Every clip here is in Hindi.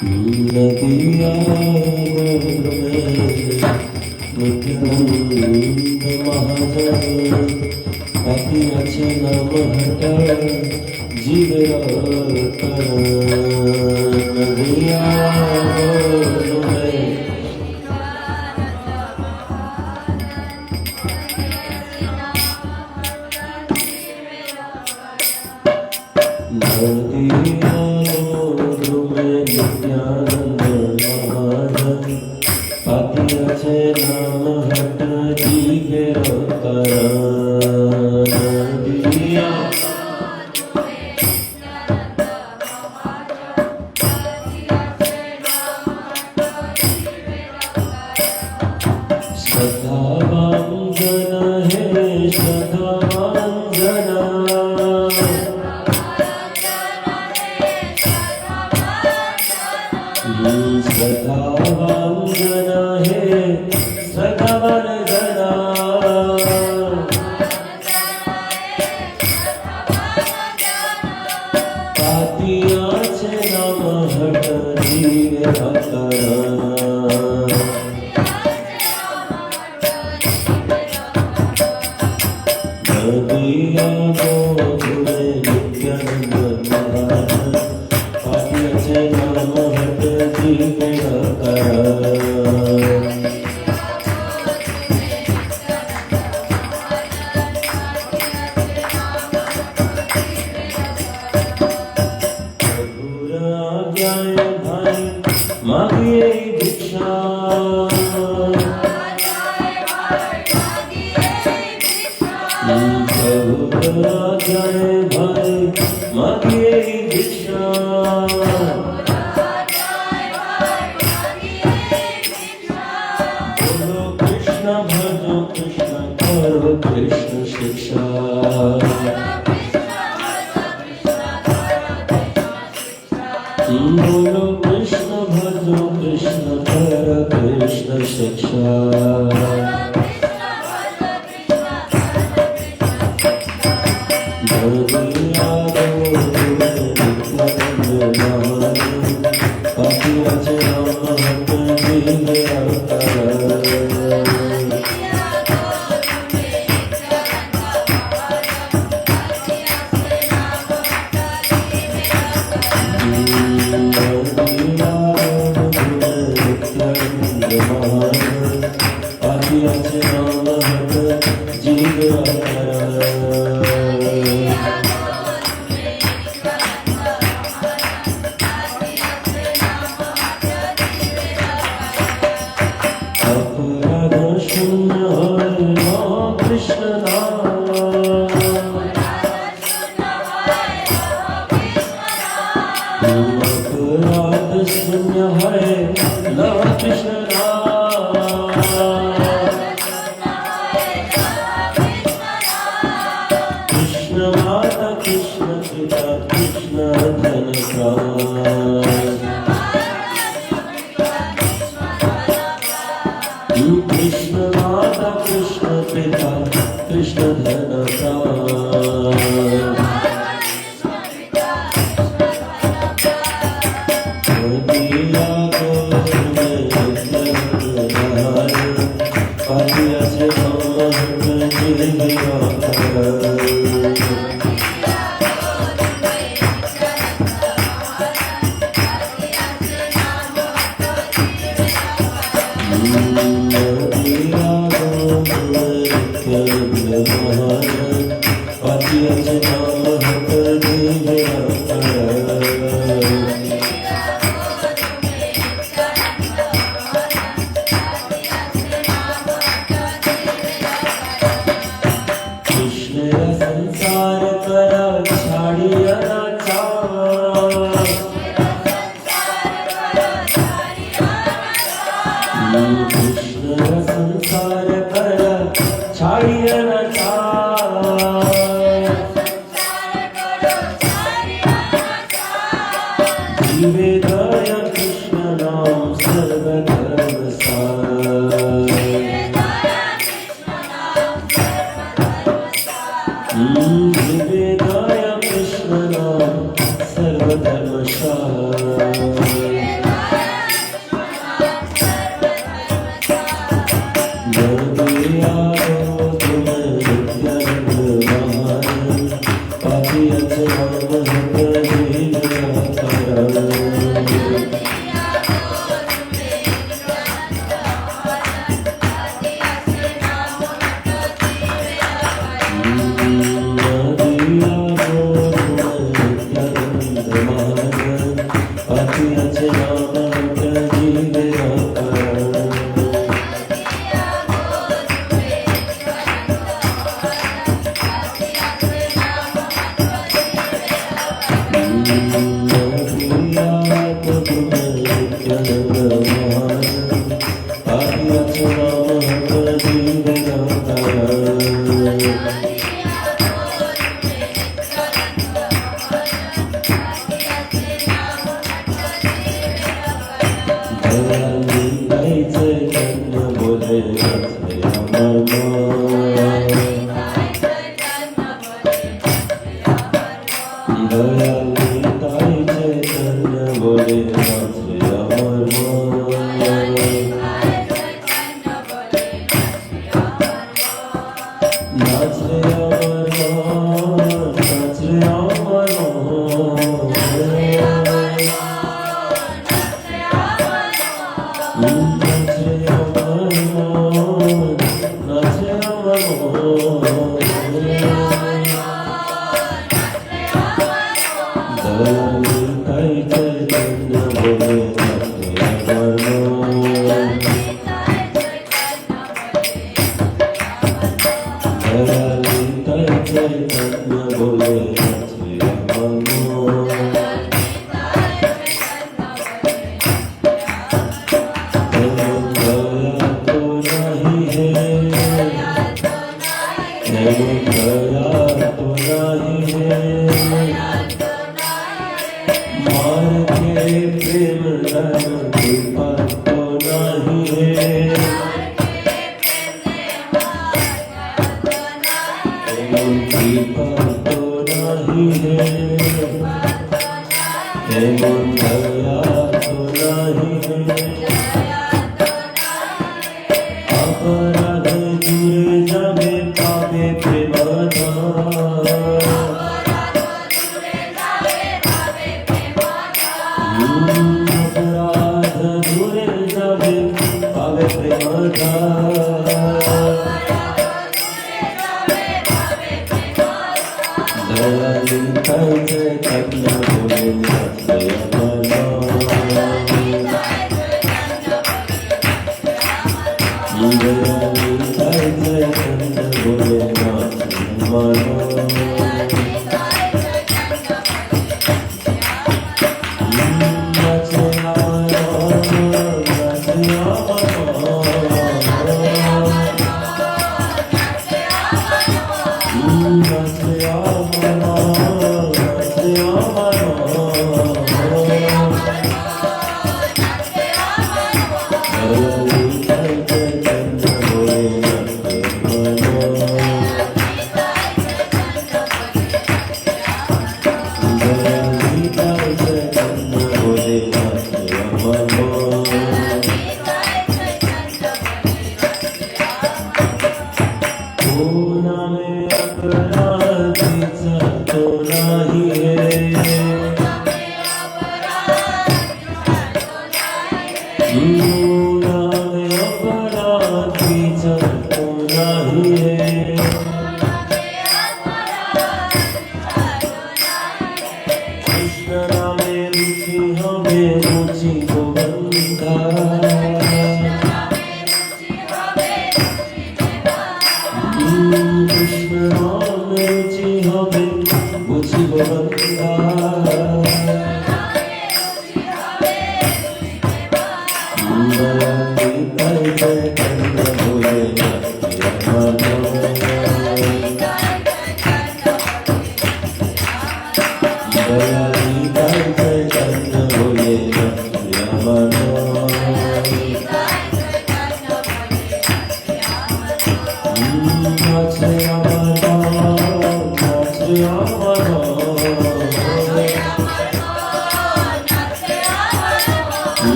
नदिया नित्यानंद महाजन पापी আছে নাম হটা জীবের নদিয়া नदिया नित्यानंद महाजन पापी আছে নাম হটা জীবের नदिया श्रद्धावांजन है श्रद्धावांजना श्रद्धावांजन है श्रद्धावांजना पातिया छे नाम हट जीवे नदिया गोधुमे नित्यानंद महाजन पापी আছে नाम हट जीवे भाई मांगिए भिक्षा जय भाई मांगिए भिक्षा बोलो कृष्ण भजो कृष्ण करो कृष्ण शिक्षा बोलो कृष्ण भजो कृष्ण करो कृष्ण शिक्षा नदिया गोधुमे नित्यानंद महाजन पापी আছে নাম হট জীবে नदिया गोधुमे नित्यानंद महाजन पापी আছে নাম হট জীবে अपराध शून्य हरे नाम कृष्ण नाम अपराध शून्य हरे नाम कृष्ण नाम कृष्ण माता कृष्ण पिता कृष्ण धन प्राण कृष्ण माता कृष्ण पिता कृष्ण धन नदिया गोधुमे नित्यानंद महाजन पापी আছে নাম হট জীবে नदिया गोधुमे नित्यानंद महाजन पापी আছে নাম হট জীবে कृष्ण संसार करा छाड़िया ना कृष्ण संसार करा छाड़िया ना जीवे दया कृष्ण नाम सर्वधर्म जीवे दया कृष्ण नाम सर्वधर्म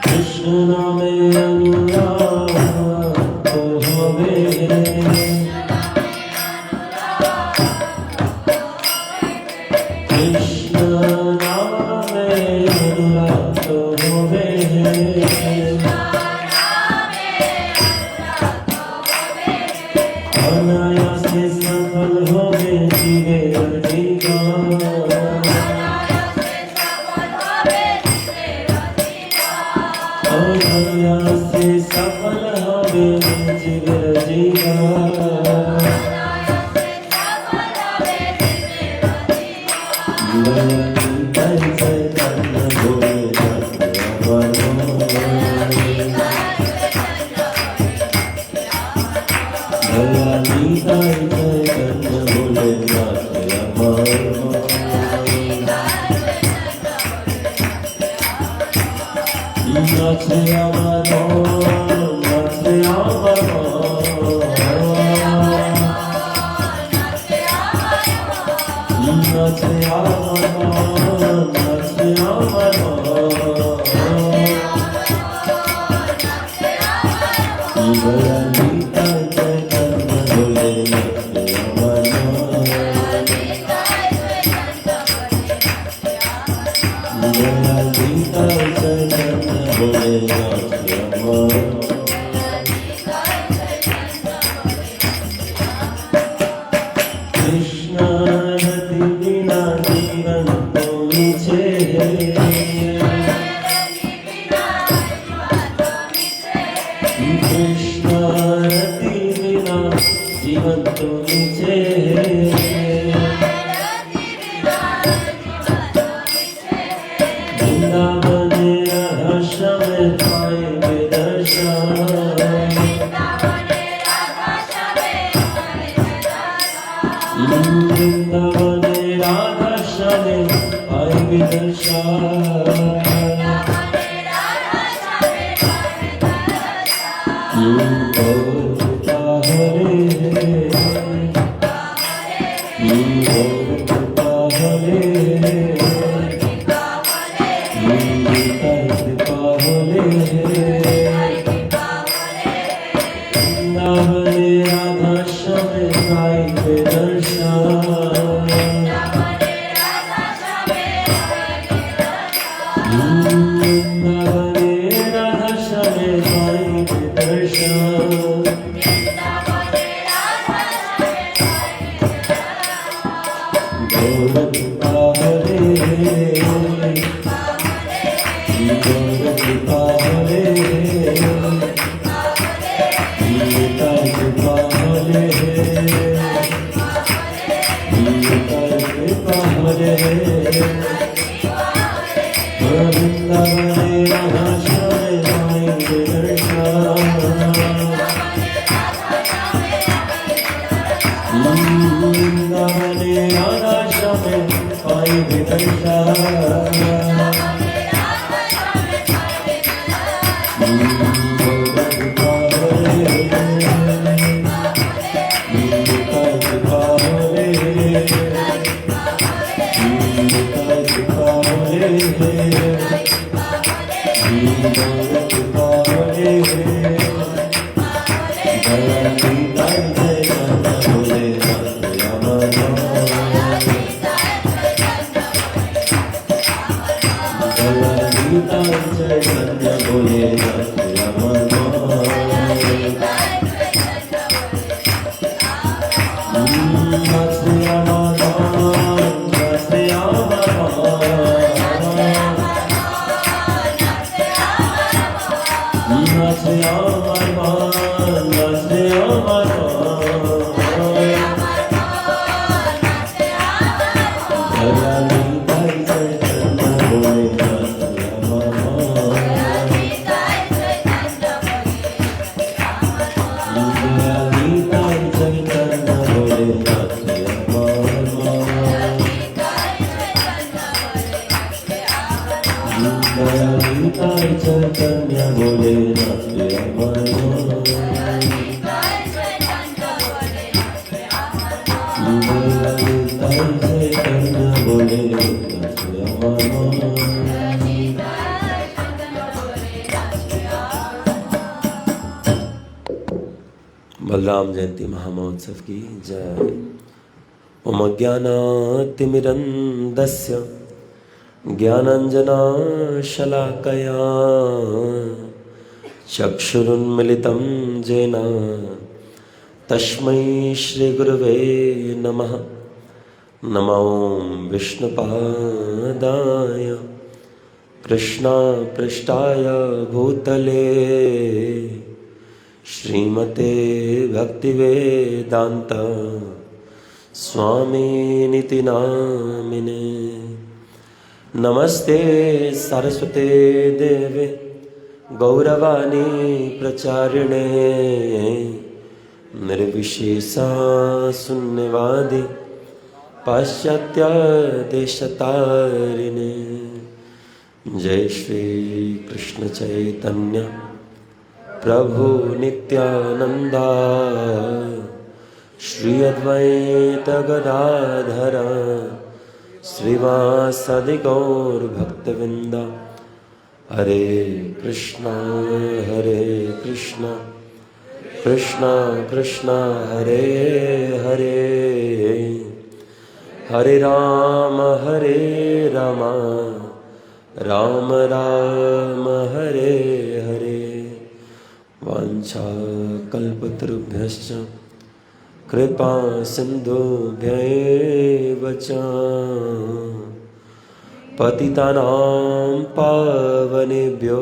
Krishna Name Anuragta Hove अनायासे सफल होवे जीवे अधिकार। अनायासे सफल होवे जीवे अधिकार। बलराम जयंती महामहोत्सव की जय। ओम अज्ञानातिमिरन्दस्य ज्ञानाञ्जनाशलाकया चक्षुरुन्मिलितं येन तस्मै श्रीगुरवे नमः। नमो विष्णुपादाय कृष्णपृष्ठाय भूतले श्रीमते भक्तिवेदांत स्वामिनिति नामिने। नमस्ते सरस्वते देवे गौरवाणी प्रचारिणे निर्विशेषा शून्यवादी पाश्चात्य देशतारिणे। जय श्री कृष्ण चैतन्य प्रभु नित्यानंदा श्री अद्वैत गदाधर श्रीवासदि गौर भक्तविंदा। हरे कृष्णा कृष्णा कृष्णा हरे हरे, हरे राम राम राम हरे हरे। वाञ्छा कल्पतरुभ्यश्च कृपा सिन्धुभ्यैव च पतितानां पावनेभ्यो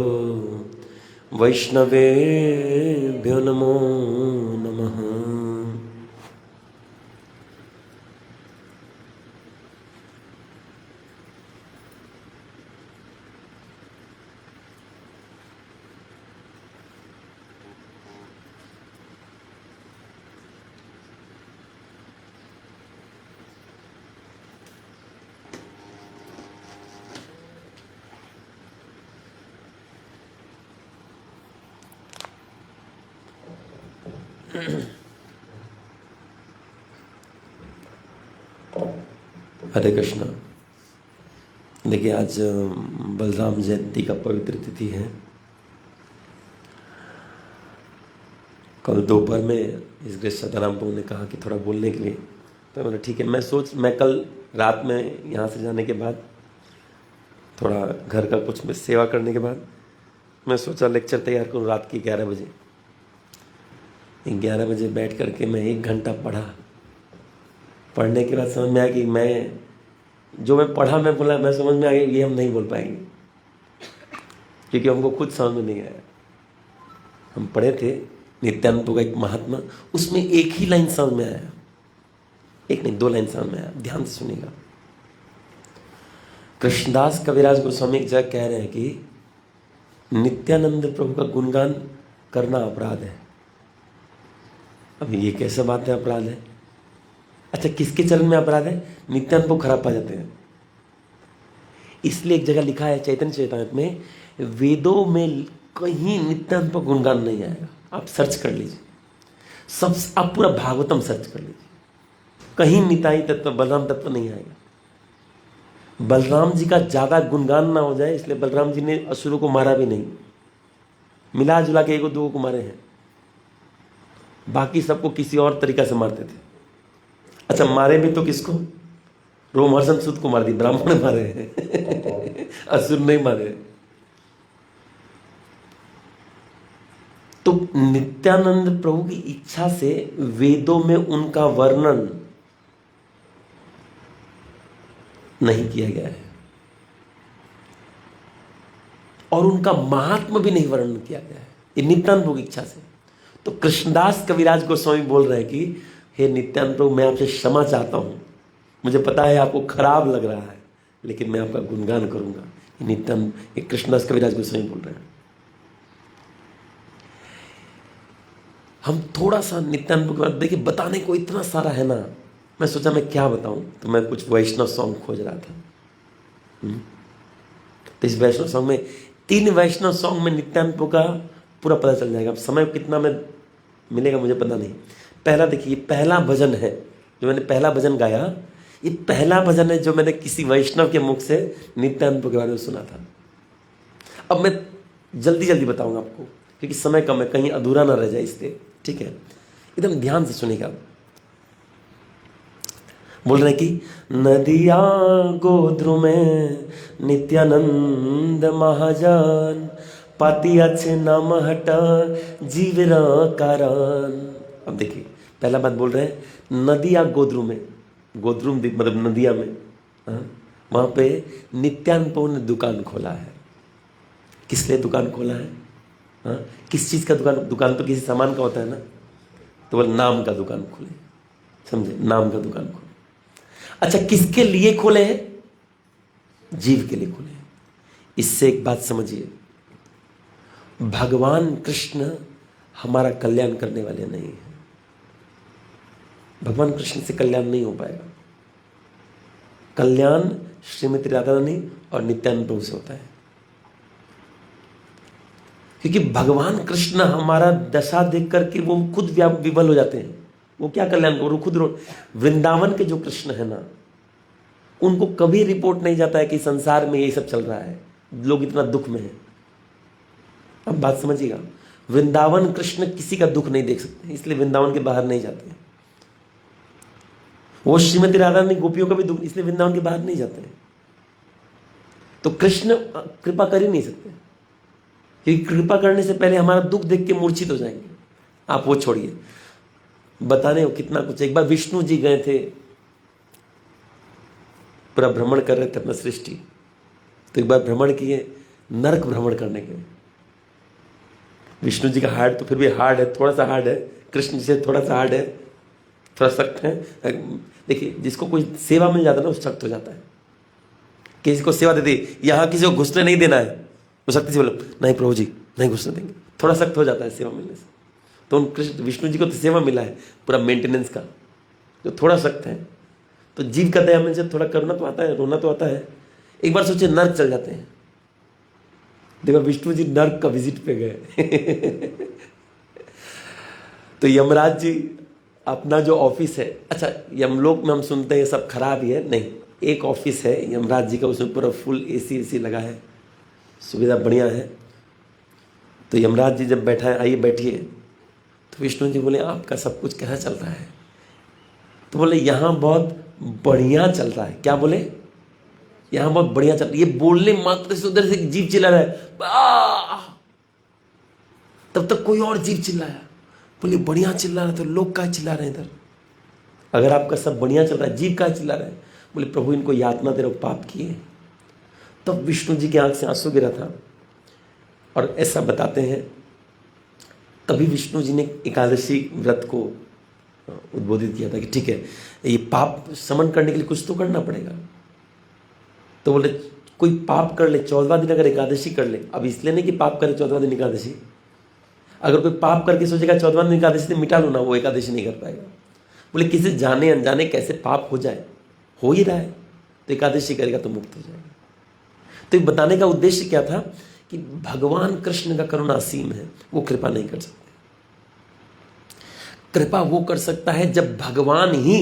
वैष्णवेभ्यो नमो नमः। हरे कृष्णा। देखिए, आज बलराम जयंती का पवित्र तिथि है। कल दोपहर में इस ग्रेस सताराम प्रभु ने कहा कि थोड़ा बोलने के लिए, तो मैंने ठीक है। मैं कल रात में यहाँ से जाने के बाद थोड़ा घर का कुछ में सेवा करने के बाद मैं सोचा लेक्चर तैयार करूँ रात के 11 बजे। 11 बजे बैठ करके मैं 1 घंटा पढ़ा। पढ़ने के बाद समझ में आया कि मैं पढ़ा, मैं बोला, मैं समझ में आ गया ये हम नहीं बोल पाएंगे, क्योंकि हमको खुद समझ में नहीं आया। हम पढ़े थे नित्यानंद का एक महात्मा, उसमें एक ही लाइन समझ में आया, एक नहीं 2 लाइन समझ में आया। ध्यान से सुनिएगा। कृष्णदास कविराज गोस्वामी एक जगह कह रहे हैं कि नित्यानंद प्रभु का गुणगान करना अपराध है। अब ये कैसे बात है अपराध है? अच्छा, किसके चरण में अपराध है? नित्यानंद को खराब पा जाते हैं। इसलिए एक जगह लिखा है चैतन्य चैतन्य में, वेदों में कहीं नित्यानंद पर गुणगान नहीं आएगा। आप सर्च कर लीजिए, सब आप पूरा भागवतम सर्च कर लीजिए, कहीं निताई तत्व बलराम तत्व नहीं आएगा। बलराम जी का ज्यादा गुणगान ना हो जाए, इसलिए बलराम जी ने असुरों को मारा भी नहीं, मिला जुला के 1-2 को मारे हैं, बाकी सबको किसी और तरीका से मारते थे। अच्छा, मारे भी तो किसको? रोमहर्षण सूत को मार दी, ब्राह्मण मारे हैं असुर नहीं मारे। तो नित्यानंद प्रभु की इच्छा से वेदों में उनका वर्णन नहीं किया गया है और उनका महात्मा भी नहीं वर्णन किया गया है, ये नित्यानंद प्रभु की इच्छा से। तो कृष्णदास कविराज गोस्वामी बोल रहे हैं कि हे नित्यानंद प्रभु, मैं आपसे क्षमा चाहता हूं, मुझे पता है आपको खराब लग रहा है, लेकिन मैं आपका गुणगान करूंगा। ये नित्यानंद, ये कृष्णदास कविराज गोस्वामी बोल रहे हैं। हम थोड़ा सा नित्यानंद के बाद देखिए, बताने को इतना सारा है ना, मैं सोचा मैं क्या बताऊं, तो मैं कुछ वैष्णव सॉन्ग खोज रहा था। तो इस वैष्णव सॉन्ग में 3 वैष्णव सॉन्ग में नित्यानंद का पूरा पता चल जाएगा। अब समय कितना में मिलेगा मुझे पता नहीं। पहला देखिए, पहला भजन है जो मैंने पहला भजन गाया, ये पहला भजन है जो मैंने किसी वैष्णव के मुख से नित्यानंद के बारे में सुना था। अब मैं जल्दी जल्दी बताऊंगा आपको, क्योंकि समय कम है, कहीं अधूरा ना रह जाए इसलिए, ठीक है? एकदम ध्यान से सुनिएगा। बोल रहे कि नदिया गोद्रु में नित्यानंद महाजन पाती अच्छे नाम हटा जीवरा कारण। अब देखिए पहला बात बोल रहे हैं नदिया गोद्रुम में, गोद्रुम मतलब नदिया में, वहां पे नित्यानंद ने दुकान खोला है। किस लिए दुकान खोला है? हाँ, किस चीज का दुकान? दुकान तो किसी सामान का होता है ना, तो बोल नाम का दुकान खोले, समझे, नाम का दुकान खोले। अच्छा किसके लिए खोले हैं? जीव के लिए खोले हैं। इससे एक बात समझिए, भगवान कृष्ण हमारा कल्याण करने वाले नहीं है। भगवान कृष्ण से कल्याण नहीं हो पाएगा। कल्याण श्रीमती राधा रानी और नित्यानंद प्रभु से होता है, क्योंकि भगवान कृष्ण हमारा दशा देख करके वो खुद विवल हो जाते हैं। वो क्या कल्याण, वो खुद वृंदावन के जो कृष्ण है ना, उनको कभी रिपोर्ट नहीं जाता है कि संसार में ये सब चल रहा है, लोग इतना दुख में हैं। अब बात समझिएगा, वृंदावन कृष्ण किसी का दुख नहीं देख सकते, इसलिए वृंदावन के बाहर नहीं जाते। वो श्रीमती राधा रानी गोपियों का भी दुख, इसलिए वृंदावन के बाहर नहीं जाते। तो कृष्ण कृपा कर ही नहीं सकते, क्योंकि कृपा करने से पहले हमारा दुख देख के मूर्छित हो जाएंगे। आप वो छोड़िए, बताने हो कितना कुछ। एक बार विष्णु जी गए थे, पूरा भ्रमण कर रहे थे अपना सृष्टि, तो एक बार भ्रमण किए, नरक भ्रमण करने के। विष्णु जी का हार्ड तो फिर भी हार्ड है, थोड़ा सा हार्ड है, कृष्ण जी से थोड़ा सा हार्ड है, थोड़ा सख्त है। देखिए जिसको कोई सेवा मिल जाता है ना, वो सख्त हो जाता है। किसी को सेवा देती, यहाँ किसी को घुसने नहीं देना है, वो सख्ती से बोलो नहीं प्रभु जी नहीं घुसने देंगे, थोड़ा सख्त हो जाता है सेवा मिलने से। तो उन कृष्ण विष्णु जी को तो सेवा मिला है पूरा मेंटेनेंस का, जो थोड़ा सख्त है। तो जीव का दया मिल से थोड़ा करना तो आता है, रोना तो आता है। एक बार सोचे नर्क चल जाते हैं, देखो विष्णु जी नर्क का विजिट पे गए तो यमराज जी अपना जो ऑफिस है, अच्छा यमलोक में हम सुनते हैं सब खराब ही है, नहीं, एक ऑफिस है यमराज जी का, उसमें पूरा फुल एसी लगा है, सुविधा बढ़िया है। तो यमराज जी जब बैठा है, आइए बैठिए, तो विष्णु जी बोले आपका सब कुछ कैसा चल रहा है? तो बोले यहाँ बहुत बढ़िया चल रहा है। क्या बोले? यहाँ बहुत बढ़िया चल रहा है। ये बोलने मात्र से उधर से जीव चिल्ला रहा है, तब तक कोई और जीव चिल्लाया, बोले बढ़िया चिल्ला रहा है तो लोग क्या चिल्ला रहे हैं इधर? अगर आपका सब बढ़िया चल रहा है, जीव क्या चिल्ला रहा है? बोले प्रभु इनको यातना दे रहे हो, पाप किए। तब विष्णु जी की आंख से आंसू गिरा था। और ऐसा बताते हैं तभी विष्णु जी ने एकादशी व्रत को उद्बोधित किया था कि ठीक है, ये पाप समन करने के लिए कुछ तो करना पड़ेगा। तो बोले कोई पाप कर ले 14वां दिन अगर एकादशी कर ले, अब इसलिए नहीं कि पाप करे 14वां दिन एकादशी, अगर कोई पाप करके सोचेगा 14वां दिन एकादशी दिन मिटा लो ना, वो एकादशी नहीं कर पाएगा। बोले किसी जाने अनजाने कैसे पाप हो जाए, हो ही रहा है, तो एकादशी करेगा तो मुक्त हो जाएगा। तो बताने का उद्देश्य क्या था कि भगवान कृष्ण का करुणा असीम है, वो कृपा नहीं कर सकते। कृपा वो कर सकता है जब भगवान ही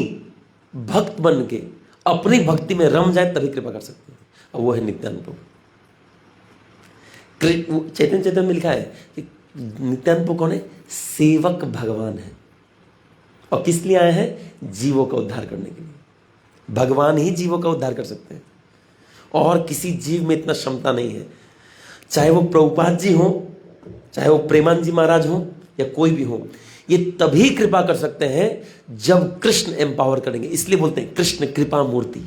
भक्त बन के अपनी भक्ति में रम जाए, तभी कृपा कर सकते हैं, और वो है नित्यानंद प्रभु। चैतन्य चैतन्य में लिखा है कि नित्यानंद प्रभु कौन है? सेवक भगवान है। और किस लिए आए हैं? जीवों का उद्धार करने के लिए। भगवान ही जीवों का उद्धार कर सकते हैं, और किसी जीव में इतना क्षमता नहीं है। चाहे वो प्रभुपाद जी हो, चाहे वो प्रेमानंद जी महाराज हो, या कोई भी हो, ये तभी कृपा कर सकते हैं जब कृष्ण एम्पावर करेंगे। इसलिए बोलते हैं कृष्ण कृपा मूर्ति।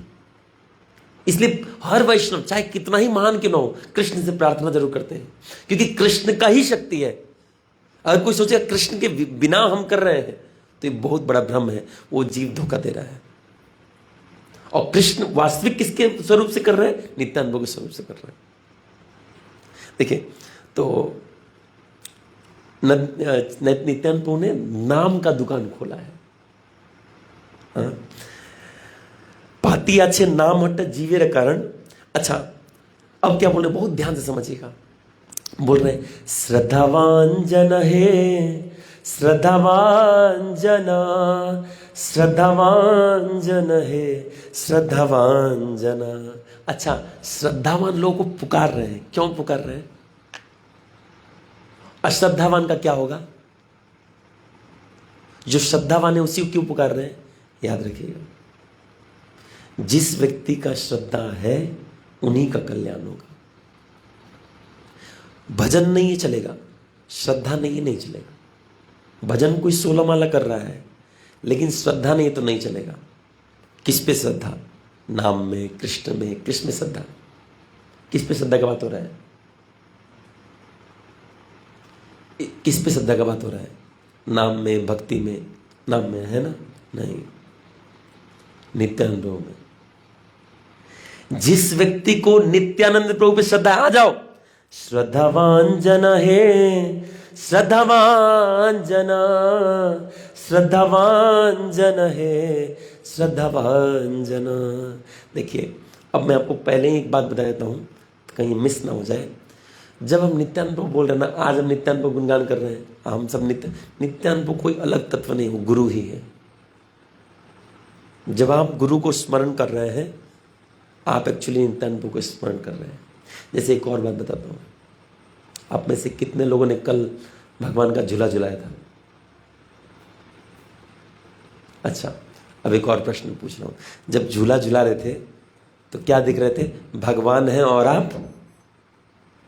इसलिए हर वैष्णव चाहे कितना ही महान क्यों ना हो, कृष्ण से प्रार्थना जरूर करते हैं, क्योंकि कृष्ण का ही शक्ति है। अगर कोई सोचेगा कृष्ण के बिना हम कर रहे हैं, तो ये बहुत बड़ा भ्रम है, वो जीव धोखा दे रहा है। और कृष्ण वास्तविक किसके स्वरूप से कर रहे हैं? नित्यानंद के स्वरूप से कर रहे हैं। देखिए तो नित्यानंद प्रभु ने नाम का दुकान खोला है। पाती अच्छे नाम हट जीवे कारण। अच्छा अब क्या बोल रहे, बहुत ध्यान से समझिएगा। बोल रहे श्रद्धावान जन है, श्रद्धावान जना, श्रद्धावान जन है, श्रद्धावान जना। अच्छा श्रद्धावान लोगों को पुकार रहे हैं, क्यों पुकार रहे हैं? अश्रद्धावान का क्या होगा? जो श्रद्धावान है उसी को क्यों पुकार रहे हैं? याद रखिएगा, जिस व्यक्ति का श्रद्धा है उन्हीं का कल्याण होगा। भजन नहीं है चलेगा, श्रद्धा नहीं है नहीं चलेगा। भजन कोई 16 माला कर रहा है लेकिन श्रद्धा नहीं तो नहीं चलेगा। किस पे श्रद्धा? नाम में, कृष्ण में। कृष्ण में श्रद्धा, किस पे श्रद्धा का बात हो रहा है? किस पे श्रद्धा का बात हो रहा है? नाम में, भक्ति में। नाम में है ना? नहीं, नित्यानंद प्रभु में। जिस व्यक्ति को नित्यानंद प्रभु पे श्रद्धा, आ जाओ, श्रद्धावान जन है, श्रद्धावान जना, श्रद्धावान जन है, श्रद्धावान जना। देखिए, अब मैं आपको पहले ही एक बात बता देता हूँ कहीं मिस ना हो जाए। जब हम नित्यानंद प्रभु बोल रहे हैं ना, आज हम नित्यानंद प्रभु गुणगान कर रहे हैं, हम सब नित्यानंद प्रभु कोई अलग तत्व नहीं, वो गुरु ही है। जब आप गुरु को स्मरण कर रहे हैं, आप एक्चुअली नित्यानंद प्रभु को स्मरण कर रहे हैं। जैसे एक और बात बताता हूँ, आप में से कितने लोगों ने कल भगवान का झूला झुलाया था? अच्छा, अब एक और प्रश्न पूछ रहा हूँ। जब झूला झुला रहे थे तो क्या दिख रहे थे? भगवान है और आप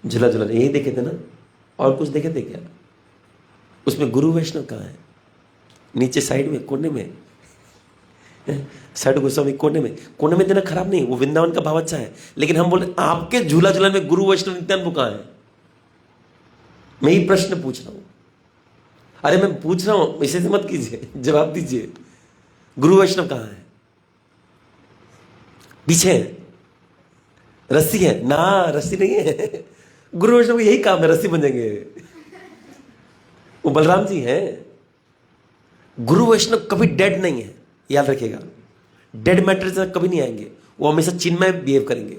झूला झुला रहे, यही देखे थे ना? और कुछ देखे थे क्या? उसमें गुरु वैष्णव कहाँ है? नीचे साइड में, कोने में, साइड गोस्वामी कोने में देना खराब नहीं, वो वृंदावन का भाव अच्छा है। लेकिन हम बोले आपके झूला झूला में गुरु वैष्णव नित्यानंद कहाँ है? मैं ही प्रश्न पूछ रहा हूं। अरे मैं पूछ रहा हूं, इसे मत कीजिए, जवाब दीजिए। गुरु वैष्णव कहाँ है? पीछे है, रस्सी है ना? रस्सी नहीं है। गुरु वैष्णव को यही काम है, रस्सी बन जाएंगे। वो बलराम जी हैं। गुरु वैष्णव कभी डेड नहीं है, याद रखिएगा। डेड मैटर से कभी नहीं आएंगे, वो हमेशा चिन्मय बिहेव करेंगे।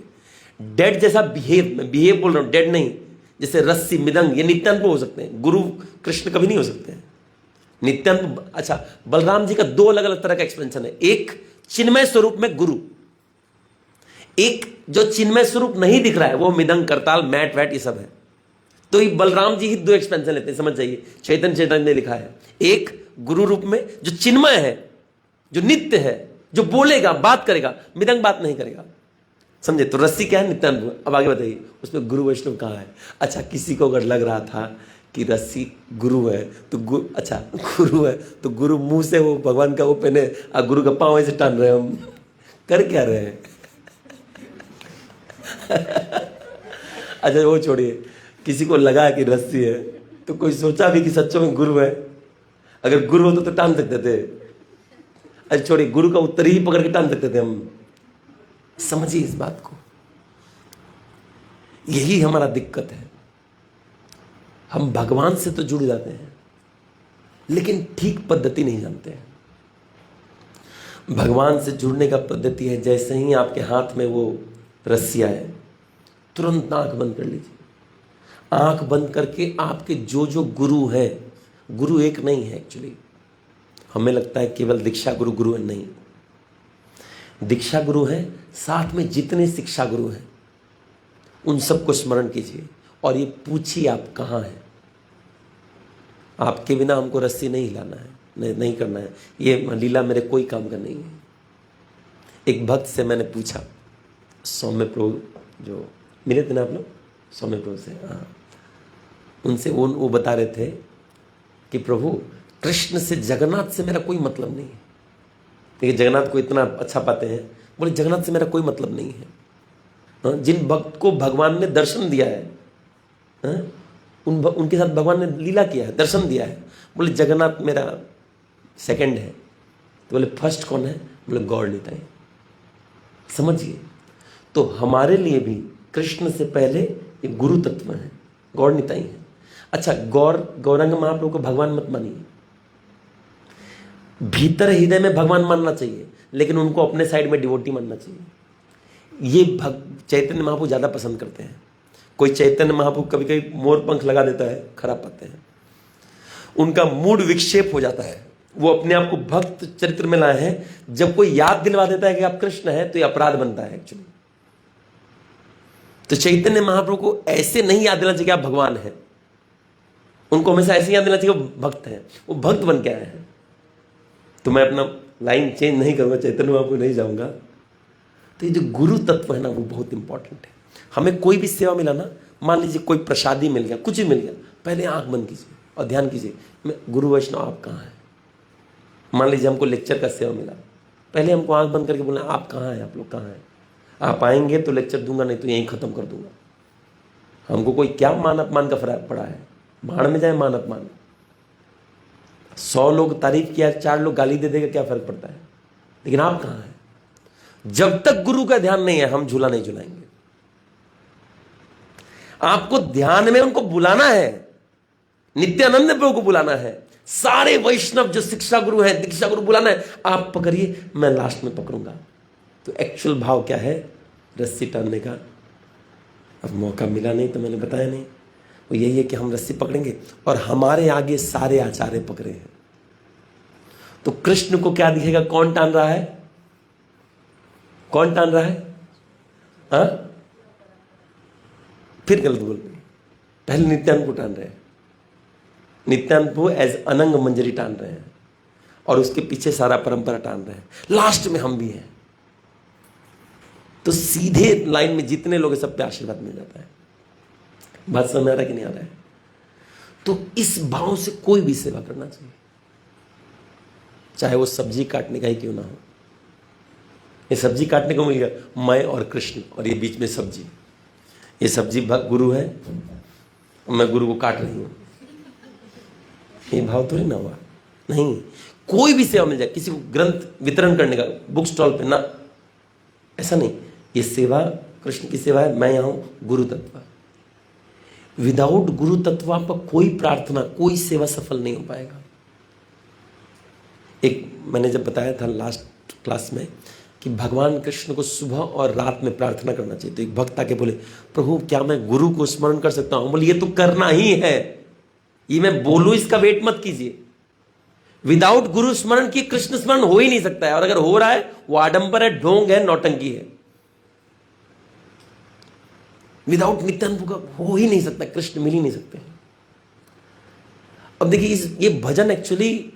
डेड जैसा बिहेव बोल रहा हूं, डेड नहीं। जैसे रस्सी, मृदंग, ये नित्यानंद हो सकते हैं, गुरु कृष्ण कभी नहीं हो सकते हैं। नित्यानंद, अच्छा, बलराम जी का दो अलग अलग तरह का एक्सपेंशन है। एक चिन्मय स्वरूप में गुरु, एक जो चिन्मय स्वरूप नहीं दिख रहा है, वो मृदंग, करताल, मैट वैट ये सब है। तो ये बलराम जी ही दो एक्सपेंशन लेते हैं, समझ जाइए। चैतन्य ने लिखा है, एक गुरु रूप में जो चिन्मय है, जो नित्य है, जो बोलेगा, बात करेगा, मृदंग बात नहीं करेगा, समझे? तो रस्सी क्या है? नित्यानंद। अब आगे बताइए, उसमें गुरु वैष्णव कहाँ है? अच्छा, किसी को अगर लग रहा था कि रस्सी गुरु है तो अच्छा गुरु है तो गुरु मुंह से वो भगवान का वो पहने और गुरु का पाँव ऐसे टान रहे हैं, हम कर क्या रहे हैं? अच्छा वो छोड़िए, किसी को लगा कि रस्सी है तो कोई सोचा भी कि सच्चों में गुरु है? अगर गुरु होता तो टान सकते थे। अच्छा छोड़िए, गुरु का उत्तर ही पकड़ के टान सकते थे हम। समझिए इस बात को, यही हमारा दिक्कत है। हम भगवान से तो जुड़ जाते हैं लेकिन ठीक पद्धति नहीं जानते हैं। भगवान से जुड़ने का पद्धति है, जैसे ही आपके हाथ में वो रस्सी आए, तुरंत आंख बंद कर लीजिए। आंख बंद करके आपके जो जो गुरु हैं, गुरु एक नहीं है एक्चुअली। हमें लगता है केवल दीक्षा गुरु गुरु है, नहीं। दीक्षा गुरु है, साथ में जितने शिक्षा गुरु हैं उन सबको स्मरण कीजिए और ये पूछिए आप कहाँ हैं। आपके बिना हमको रस्सी नहीं हिलाना है, नहीं करना है। ये लीला मेरे कोई काम का नहीं है। एक भक्त से मैंने पूछा, सौम्य प्रभु जो मिले थे ना आप लोग, सौम्य प्रभु से, हाँ, उनसे वो बता रहे थे कि प्रभु कृष्ण से, जगन्नाथ से मेरा कोई मतलब नहीं है। देखिए जगन्नाथ को इतना अच्छा पाते हैं, बोले जगन्नाथ से मेरा कोई मतलब नहीं है। हाँ, जिन भक्त को भगवान ने दर्शन दिया है, हाँ, उनके साथ भगवान ने लीला किया है, दर्शन दिया है। बोले जगन्नाथ मेरा सेकंड है। तो बोले फर्स्ट कौन है? बोले गौर निताई। समझिए, तो हमारे लिए भी कृष्ण से पहले ये गुरु तत्व है, गौर निताई है। अच्छा, गौरांग महाप्रभु को भगवान मत मानिए। भीतर हृदय में भगवान मानना चाहिए, लेकिन उनको अपने साइड में डिवोटी मानना चाहिए। ये चैतन्य महाप्रभु ज़्यादा पसंद करते हैं। कोई चैतन्य महाप्रभु कभी कभी मोर पंख लगा देता है, खराब पाते हैं। उनका मूड विक्षेप हो जाता है। वो अपने आप को भक्त चरित्र में लाए हैं। जब कोई याद दिलवा देता है कि आप कृष्ण हैं तो ये अपराध बनता है एक्चुअली। तो चैतन्य महाप्रभु को ऐसे नहीं याद दिलाना चाहिए कि आप भगवान हैं। उनको हमेशा ऐसे याद दिलाना चाहिए वो भक्त हैं, वो भक्त बन के आए हैं। तो मैं अपना लाइन चेंज नहीं करूंगा, चैतन्य महाप्रभु नहीं जाऊंगा। तो ये जो गुरु तत्व है ना, वो बहुत इंपॉर्टेंट है। हमें कोई भी सेवा मिला ना, मान लीजिए कोई प्रसादी मिल गया, कुछ ही मिल गया, पहले आंख बंद कीजिए और ध्यान कीजिए, मैं गुरु वैष्णव आप कहाँ हैं। मान लीजिए हमको लेक्चर का सेवा मिला, पहले हमको आंख बंद करके बोलना आप कहाँ हैं, आप लोग कहाँ हैं। आप आएंगे तो लेक्चर दूंगा, नहीं तो यहीं खत्म कर दूंगा। हमको कोई क्या मान अपमान का फर्क पड़ा है, भाड़ में जाए मान अपमान। 100 लोग तारीफ किया, 4 लोग गाली दे देगा, क्या फर्क पड़ता है। लेकिन आप कहाँ हैं। जब तक गुरु का ध्यान नहीं है हम झूला नहीं झुलाएंगे। आपको ध्यान में उनको बुलाना है, नित्यानंद प्रभु को बुलाना है, सारे वैष्णव जो शिक्षा गुरु हैं, दीक्षा गुरु बुलाना है। आप पकड़िए, मैं लास्ट में पकड़ूंगा। तो एक्चुअल भाव क्या है, रस्सी टानने का। अब मौका मिला नहीं तो मैंने बताया नहीं, वो यही है कि हम रस्सी पकड़ेंगे और हमारे आगे सारे आचार्य पकड़े हैं। तो कृष्ण को क्या दिखेगा, कौन टान रहा है, कौन टान रहा है। हाँ, फिर गलत बोल रहे, पहले नित्यानंद को टान रहे हैं। नित्यानंद को एज अनंग मंजरी टान रहे हैं और उसके पीछे सारा परंपरा टान रहे हैं। लास्ट में हम भी हैं। तो सीधे लाइन में जितने लोग हैं सब पे आशीर्वाद मिल जाता है। बात समझ आ रहा है कि नहीं आ रहा है। तो इस भाव से कोई भी सेवा करना चाहिए, चाहे वो सब्जी काटने का ही क्यों ना हो। ये सब्जी काटने को मिल गया, मैं और कृष्ण और ये बीच में सब्जी, ये सब्जी गुरु है, मैं गुरु को काट रही हूं, ये भाव थोड़ी ना हुआ। नहीं, कोई भी सेवा मिल जाए, किसी को ग्रंथ वितरण करने का बुक स्टॉल पे ना, ऐसा नहीं। ये सेवा कृष्ण की सेवा है, मैं यहां हूं गुरु तत्व। विदाउट गुरु तत्व आपका कोई प्रार्थना, कोई सेवा सफल नहीं हो पाएगा। एक मैंने जब बताया था लास्ट क्लास में कि भगवान कृष्ण को सुबह और रात में प्रार्थना करना चाहिए, तो एक भक्त आके बोले, प्रभु क्या मैं गुरु को स्मरण कर सकता हूं। बोले ये तो करना ही है, ये मैं बोलूं इसका वेट मत कीजिए। विदाउट गुरु स्मरण की कृष्ण स्मरण हो ही नहीं सकता है, और अगर हो रहा है वो आडंबर है, ढोंग है, नौटंकी है। विदाउट नित्यानंद का हो ही नहीं सकता, कृष्ण मिल ही नहीं सकते। अब देखिए ये भजन एक्चुअली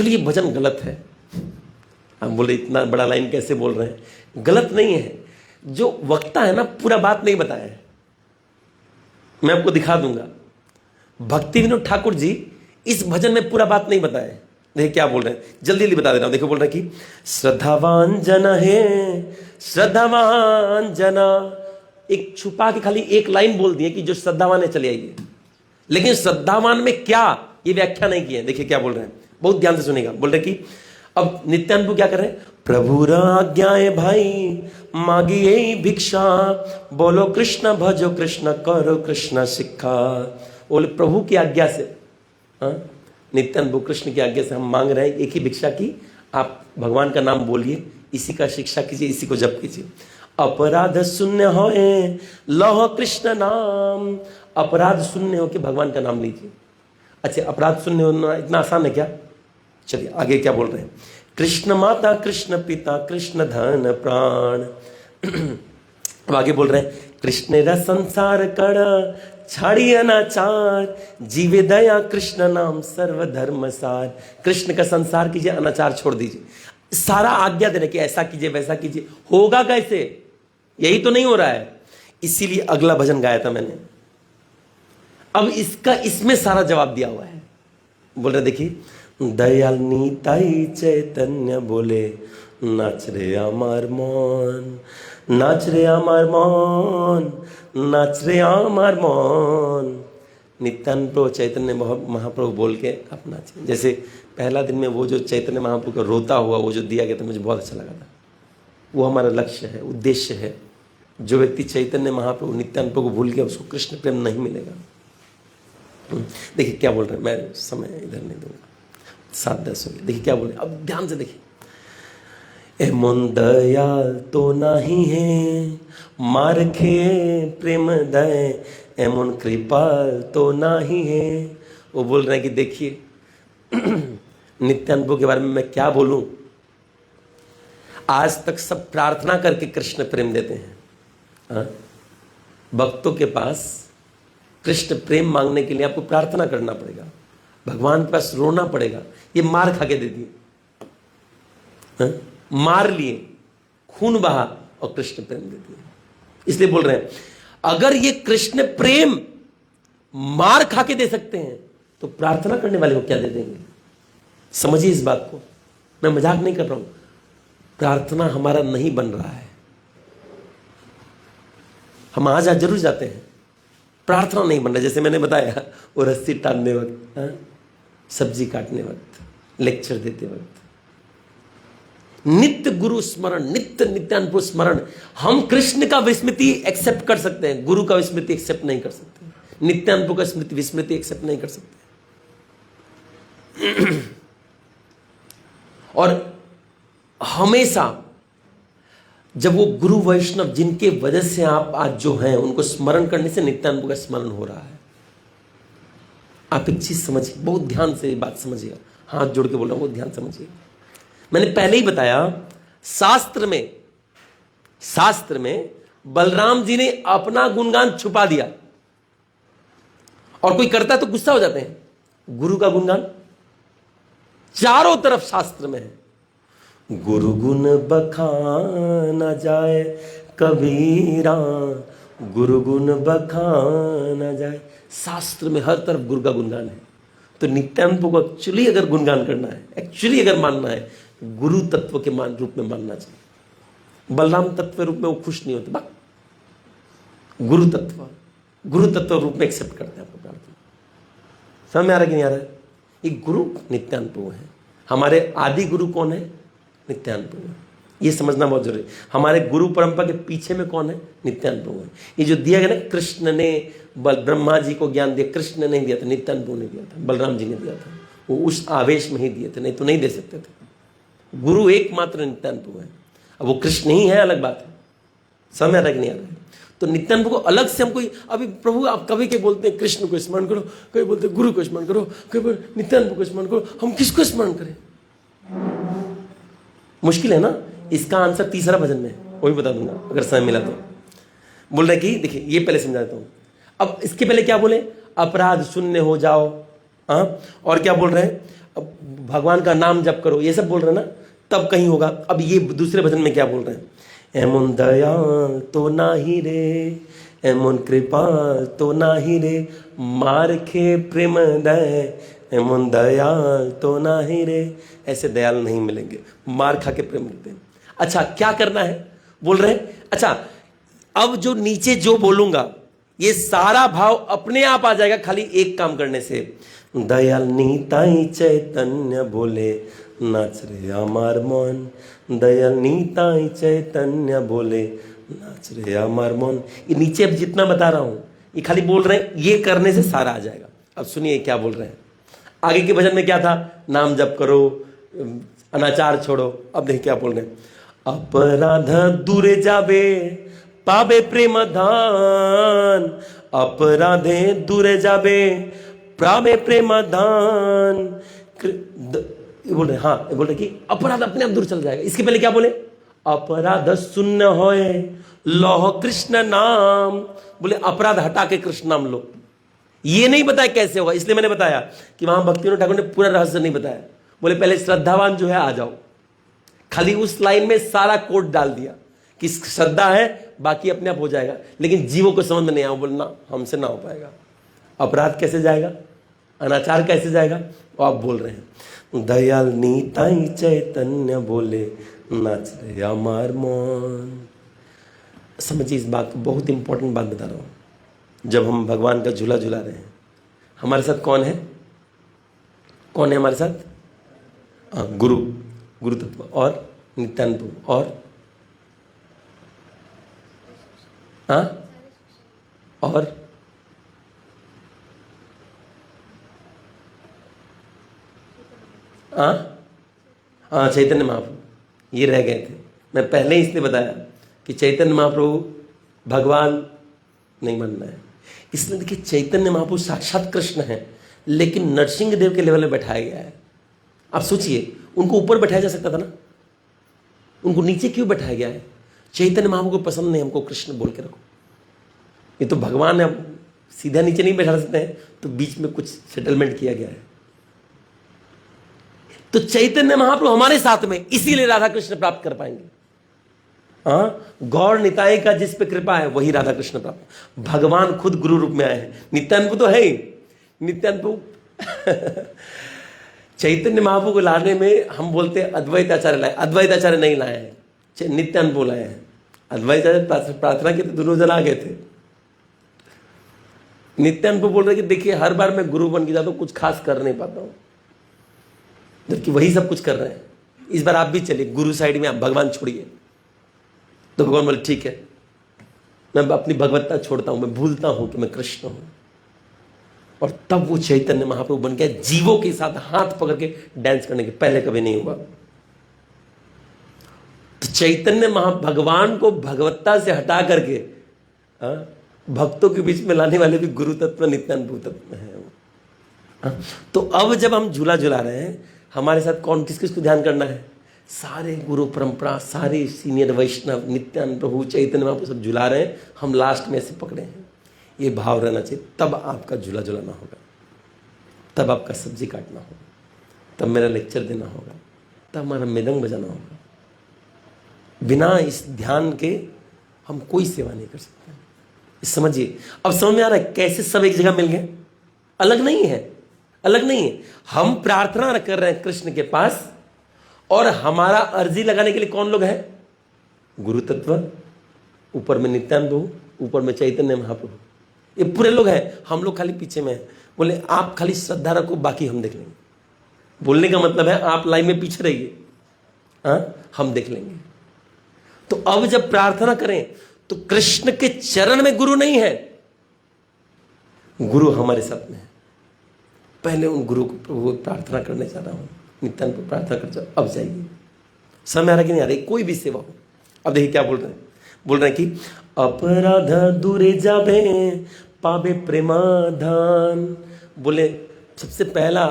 ये भजन गलत है। हम बोले इतना बड़ा लाइन कैसे बोल रहे हैं, गलत नहीं है। जो वक्ता है ना पूरा बात नहीं बताया है, मैं आपको दिखा दूंगा। भक्ति विनोद ठाकुर जी इस भजन में पूरा बात नहीं बताया है। देखिए क्या बोल रहे हैं, जल्दी जल्दी बता दे रहा हूं। देखो बोल रहे हैं कि श्रद्धावान जन है, श्रद्धावान जना, एक छुपा के खाली एक लाइन बोल दी है कि जो श्रद्धावान है चले आइए, लेकिन श्रद्धावान में क्या ये व्याख्या नहीं की है। देखिए क्या बोल रहे हैं, बहुत ध्यान से सुनेगा। बोल रहे कि अब नित्यानंद क्या कर रहे हैं, प्रभु आज्ञाएं भाई मांगिए भिक्षा, बोलो कृष्ण भजो कृष्ण करो कृष्ण शिक्षा। बोले प्रभु की आज्ञा से, नित्यानंद कृष्ण की आज्ञा से हम मांग रहे हैं एक ही भिक्षा की, आप भगवान का नाम बोलिए, इसी का शिक्षा कीजिए, इसी को जप कीजिए। अपराध शून्य होए लहो कृष्ण नाम, अपराध शून्य हो के भगवान का नाम लीजिए। अच्छा, अपराध शून्य होना इतना आसान है क्या। चलिए आगे क्या बोल रहे हैं, कृष्ण माता कृष्ण पिता कृष्ण धन प्राण। अब आगे बोल रहे हैं, कृष्ण रा संसार कड़ छाड़ी अनाचार, जीवे दया कृष्ण नाम सर्वधर्म सार। कृष्ण का संसार कीजिए, अनाचार छोड़ दीजिए। सारा आज्ञा दे रहे कि ऐसा कीजिए वैसा कीजिए, होगा कैसे, यही तो नहीं हो रहा है। इसीलिए अगला भजन गाया था मैंने, अब इसका इसमें सारा जवाब दिया हुआ है। बोल रहे देखिए, दयाल नीताई चैतन्य बोले नाच रे अमर मन, नाच रे अमर मन, नाच रे अमर मन। नित्यानंद प्रभु चैतन्य महाप्रभु बोल के आप नाचे। जैसे पहला दिन में वो जो चैतन्य महाप्रभु का रोता हुआ वो जो दिया गया था, मुझे बहुत अच्छा लगा था। वो हमारा लक्ष्य है, उद्देश्य है। जो व्यक्ति चैतन्य महाप्रभु नित्यानंद प्रभु को भूल गया उसको कृष्ण प्रेम नहीं मिलेगा। देखिए क्या बोल रहे हैं, मैं समय इधर नहीं दूंगा, 7-10 हो गए। देखिए क्या बोल रहे हैं, अब ध्यान से देखिए। एमन दयाल तो नहीं है मारखे प्रेम दय, एमन कृपाल तो नहीं है। वो बोल रहे हैं कि देखिए नित्यानंद के बारे में मैं क्या बोलूं, आज तक सब प्रार्थना करके कृष्ण प्रेम देते हैं। भक्तों के पास कृष्ण प्रेम मांगने के लिए आपको प्रार्थना करना पड़ेगा, भगवान के पास रोना पड़ेगा। ये मार खा के दे दिए, मार लिए, खून बहा और कृष्ण प्रेम दे दिए। इसलिए बोल रहे हैं अगर ये कृष्ण प्रेम मार खा के दे सकते हैं तो प्रार्थना करने वाले को क्या दे देंगे? समझिए इस बात को, मैं मजाक नहीं कर रहा हूं। प्रार्थना हमारा नहीं बन रहा है। हम आ जा जरूर जाते हैं, प्रार्थना नहीं बन रहा। जैसे मैंने बताया वो रस्सी टालने वक्त, सब्जी काटने वक्त, लेक्चर देते वक्त, नित्य गुरु स्मरण, नित्य नित्यानुपुर स्मरण। हम कृष्ण का विस्मृति एक्सेप्ट कर सकते हैं, गुरु का विस्मृति एक्सेप्ट नहीं कर सकते। नित्यानुपुर का स्मृति विस्मृति एक्सेप्ट नहीं कर सकते। और हमेशा जब वो गुरु वैष्णव जिनके वजह से आप आज जो हैं उनको स्मरण करने से नित्यानुपुर का स्मरण हो रहा है। आप एक चीज समझिए, बहुत ध्यान से ये बात समझिएगा, हाथ जोड़ के बोल रहा हूं, बहुत ध्यान समझिएगा। मैंने पहले ही बताया, शास्त्र में बलराम जी ने अपना गुणगान छुपा दिया, और कोई करता है तो गुस्सा हो जाते हैं। गुरु का गुणगान चारों तरफ शास्त्र में है। गुरु गुण बखाना जाए कबीरा, गुरु गुण बखाना जाए। शास्त्र में हर तरफ गुरु का गुणगान है। तो नित्यानंद को एक्चुअली अगर गुणगान करना है, एक्चुअली अगर मानना है, गुरु तत्व के रूप में मानना चाहिए। बलराम तत्व रूप में वो खुश नहीं होते, गुरु तत्व रूप में एक्सेप्ट करते हैं आपको प्रार्थना। समझ में आ रहा है कि नहीं आ रहा है? ये गुरु नित्यानंद है। हमारे आदि गुरु कौन है? नित्यानंद है। ये समझना बहुत जरूरी है। हमारे गुरु परंपरा के पीछे में कौन है? नित्यानंद है। ये जो दिया गया ना, कृष्ण ने ब्रह्मा जी को ज्ञान दिया, कृष्ण ने नहीं दिया था, नित्यानंद ने दिया था, बलराम जी ने दिया था। वो उस आवेश में ही दिए थे, नहीं तो नहीं दे सकते थे। गुरु एकमात्र नित्यानंद है। अब वो कृष्ण ही है, अलग बात है। समझ आ रहा है कि नहीं आ रहा है? तो नित्यानंद को अलग से हम कोई, अभी प्रभु आप कभी के बोलते हैं कृष्ण को स्मरण करो, कभी बोलते हैं गुरु को स्मरण करो, कभी नित्यानंद को स्मरण करो। हम किसको स्मरण करें? मुश्किल है ना। इसका आंसर तीसरा भजन में है, वो भी बता दूंगा अगर समय मिला तो। बोल रहे कि देखिए, ये पहले समझा देता हूं। अब इसके पहले क्या बोले? अपराध शून्य हो जाओ, हाँ, और क्या बोल रहे हैं? अब भगवान का नाम जप करो, ये सब बोल रहे हैं ना, तब कहीं होगा। अब ये दूसरे भजन में क्या बोल रहे हैं? एमन दया तो नाही रे, एमन कृपा तो नाही रे, मार खे प्रेम दय, एमन दयाल तो नाही रे। ऐसे दयाल नहीं मिलेंगे, मार खा के प्रेम देते हैं। अच्छा, क्या करना है बोल रहे हैं? अच्छा, अब जो नीचे जो बोलूंगा ये सारा भाव अपने आप आ जाएगा खाली एक काम करने से। दयाल नीताई चैतन्य बोले, नाच रे अमार मन, दयाल नीताई चैतन्य बोले, नाच रे अमार मन। ये नीचे अब जितना बता रहा हूं ये खाली बोल रहे हैं, ये करने से सारा आ जाएगा। अब सुनिए क्या बोल रहे हैं। आगे के भजन में क्या था? नाम जप करो, अनाचार छोड़ो। अब देखिए क्या बोल रहे हैं। अपराध दूरे जाबे, पाबे प्रेम धान, अपराधे दूरे जाबे, पाबे प्रेम धान। बोल रहे, हाँ, बोल रहे कि अपराध अपने आप दूर चल जाएगा। इसके पहले क्या बोले? अपराध शून्य होए, लोह कृष्ण नाम। बोले अपराध हटा के कृष्ण नाम लो। ये नहीं बताया कैसे होगा, इसलिए मैंने बताया कि वहां भक्तिविनोद ठाकुर ने पूरा रहस्य नहीं बताया। बोले पहले श्रद्धावान जो है आ जाओ, खाली उस लाइन में सारा कोड डाल दिया कि श्रद्धा है, बाकी अपने आप हो जाएगा। लेकिन जीवों को समझ में नहीं आया, बोलना हमसे ना हो पाएगा। अपराध कैसे जाएगा, अनाचार कैसे जाएगा, वो आप बोल रहे हैं। दयाल नीताई चैतन्य बोले, नाच रे अमार मन। समझिए इस बात को, बहुत इंपॉर्टेंट बात बता रहा हूं। जब हम भगवान का झूला झूला रहे हैं, हमारे साथ कौन है? कौन है हमारे साथ? गुरु तत्व और नित्यानंद और चैतन्य महाप्रभु। ये रह गए थे। मैं पहले ही इसलिए बताया कि चैतन्य महाप्रभु भगवान नहीं मानना है। इसलिए देखिए, चैतन्य महाप्रभु साक्षात कृष्ण है, लेकिन नरसिंह देव के लेवल में बैठाया गया है। आप सोचिए, उनको ऊपर बैठाया जा सकता था ना, उनको नीचे क्यों बैठाया गया है? चैतन्य महाप्रभु को पसंद नहीं हमको कृष्ण बोल के रखो। ये तो भगवान है, अब सीधा नीचे नहीं बैठा सकते हैं, तो बीच में कुछ सेटलमेंट किया गया है। तो चैतन्य महाप्रभु हमारे साथ में, इसीलिए राधा कृष्ण प्राप्त कर पाएंगे। गौर निताई का जिस पे कृपा है वही राधा कृष्ण प्राप्त। भगवान खुद गुरु रूप में आए हैं। नित्यानंद तो है ही, नित्यानंद चैतन्य महाप्रभु को लाने में हम बोलते हैं अद्वैत आचार्य लाए, अद्वैत आचार्य नहीं लाए हैं, नित्यानंद को लाए हैं। अद्वैत आचार्य प्रार्थना की तो दोनों जन आ गए थे। नित्यानंद बोल रहे कि देखिए हर बार मैं गुरु बन के जाता हूं, कुछ खास कर नहीं पाता हूं, जबकि वही सब कुछ कर रहे हैं। इस बार आप भी चलिए गुरु साइड में, आप भगवान छोड़िए। तो भगवान बोले ठीक है, मैं अपनी भगवत्ता छोड़ता हूं, मैं भूलता हूं कि मैं कृष्ण हूं। और तब वो चैतन्य महाप्रभु बन गया, जीवों के साथ हाथ पकड़ के डांस करने के, पहले कभी नहीं हुआ। तो चैतन्य भगवान को भगवत्ता से हटा करके भक्तों के बीच में लाने वाले भी गुरु तत्व नित्यानंद तत्व है। तो अब जब हम झूला झुला रहे हैं, हमारे साथ कौन किस किस को ध्यान करना है? सारे गुरु परंपरा, सारे सीनियर वैष्णव, नित्यानंद प्रभु, चैतन्य महाप्रभु सब झुला रहे हैं, हम लास्ट में ऐसे पकड़े हैं। ये भाव रहना चाहिए, तब आपका झूला झुलाना होगा, तब आपका सब्जी काटना होगा, तब मेरा लेक्चर देना होगा, तब हमारा मृदंग बजाना होगा। बिना इस ध्यान के हम कोई सेवा नहीं कर सकते। समझिए, अब समझ में आ रहा है कैसे सब एक जगह मिल गए? अलग नहीं है, अलग नहीं है। हम प्रार्थना कर रहे हैं कृष्ण के पास, और हमारा अर्जी लगाने के लिए कौन लोग हैं? गुरु तत्व, ऊपर में नित्यानंद, ऊपर में चैतन्य महाप्रभु, ये पूरे लोग हैं। हम लोग खाली पीछे में हैं। बोले आप खाली श्रद्धा रखो, बाकी हम देख लेंगे। बोलने का मतलब है आप लाइन में पीछे रहिए, हम देख लेंगे। तो अब जब प्रार्थना करें तो कृष्ण के चरण में गुरु नहीं है, गुरु हमारे साथ में है। पहले उन गुरु को प्रार्थना करने जा रहा हूं, नित्यानंद को प्रार्थना कर, अब जाइए। समय आ रहा कि नहीं आ रही? कोई भी सेवा हो। अब देखिए क्या बोल रहे हैं, बोल रहे हैं कि अपराध दूरे जाबे पाबे प्रेमाधान। बोले सबसे पहला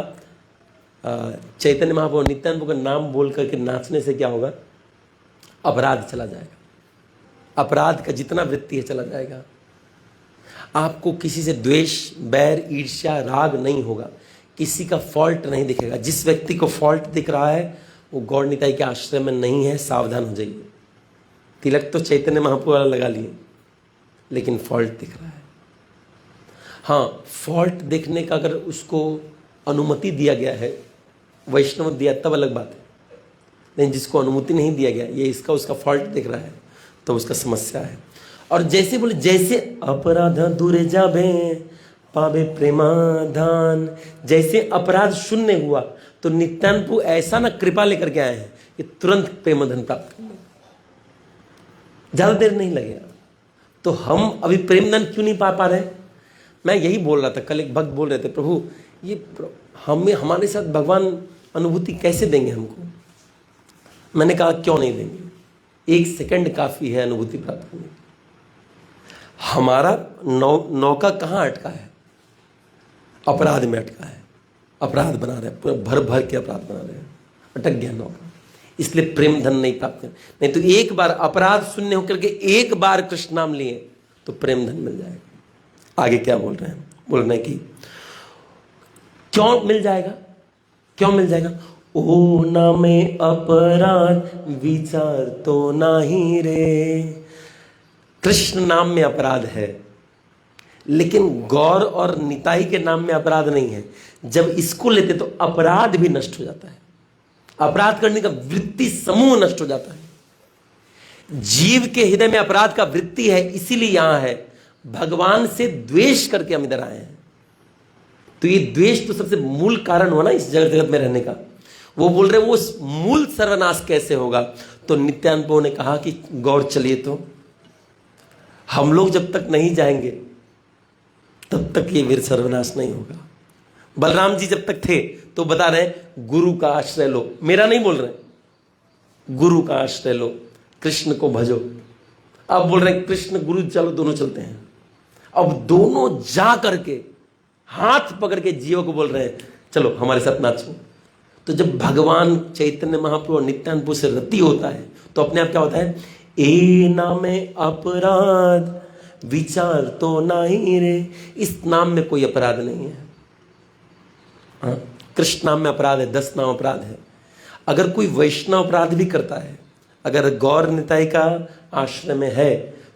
चैतन्य महाप्रभु नित्यानंद का नाम बोल करके नाचने से क्या होगा? अपराध चला जाएगा, अपराध का जितना वृत्ति है चला जाएगा। आपको किसी से द्वेष, बैर, ईर्ष्या, राग नहीं होगा, किसी का फॉल्ट नहीं दिखेगा। जिस व्यक्ति को फॉल्ट दिख रहा है वो गौर निताई के आश्रय में नहीं है, सावधान हो जाइए। तिलक तो चैतन्य महाप्रभु वाला लगा लिए, लेकिन फॉल्ट दिख रहा है। हाँ, फॉल्ट देखने का अगर उसको अनुमति दिया गया है, वैष्णव दिया तब अलग बात है, लेकिन जिसको अनुमति नहीं दिया गया, ये इसका उसका फॉल्ट दिख रहा है, तो उसका समस्या है। और जैसे बोले जैसे अपराध दूरे जाबे पावे प्रेमाधान, जैसे अपराध शून्य हुआ तो नित्यानंद ऐसा ना कृपा लेकर के आए हैं कि तुरंत प्रेमधन प्राप्त कर लेंगे, ज्यादा देर नहीं लगेगा। तो हम अभी प्रेमधन क्यों नहीं पा रहे? मैं यही बोल रहा था, कल एक भक्त बोल रहे थे, प्रभु ये हमें हमारे साथ भगवान अनुभूति कैसे देंगे हमको? मैंने कहा क्यों नहीं देंगे, 1 सेकंड काफी है अनुभूति प्राप्त करने। हमारा नौका कहाँ अटका है? अपराध में अटका है, अपराध बना रहे हैं, पूरा भर भर के अपराध बना रहे हैं, अटक गया नौका। इसलिए प्रेम धन नहीं प्राप्त कर, नहीं तो एक बार अपराध शून्य होकर के एक बार कृष्ण नाम लिए तो प्रेम धन मिल जाएगा। आगे क्या बोल रहे हैं? बोल रहे हैं कि क्यों मिल जाएगा, क्यों मिल जाएगा? ओ ना में अपराध विचार तो नहीं रे। कृष्ण नाम में अपराध है, लेकिन गौर और निताई के नाम में अपराध नहीं है। जब इसको लेते तो अपराध भी नष्ट हो जाता है, अपराध करने का वृत्ति समूह नष्ट हो जाता है। जीव के हृदय में अपराध का वृत्ति है, इसीलिए यहां है भगवान से द्वेष करके हम इधर आए हैं। तो ये द्वेष तो सबसे मूल कारण हुआ ना इस जगत में रहने का। वो बोल रहे वो मूल सर्वनाश कैसे होगा? तो नित्यानंद प्रभु ने कहा कि गौर चलिए, तो हम लोग जब तक नहीं जाएंगे तब तक ये वीर सर्वनाश नहीं होगा। बलराम जी जब तक थे तो बता रहे गुरु का आश्रय लो, मेरा नहीं बोल रहे, गुरु का आश्रय लो, कृष्ण को भजो। अब बोल रहे कृष्ण गुरु चलो, दोनों चलते हैं। अब दोनों जा करके हाथ पकड़ के जीवों को बोल रहे हैं चलो हमारे साथ नाचो। तो जब भगवान चैतन्य महाप्रभु और नित्यानंद प्रभु से रति होता है तो अपने आप क्या होता है? ए नामे अपराध विचार तो नहीं रे। इस नाम में कोई अपराध नहीं है। कृष्ण नाम में अपराध है, 10 नाम अपराध है। अगर कोई वैष्णव अपराध भी करता है, अगर गौर निताई का आश्रय में है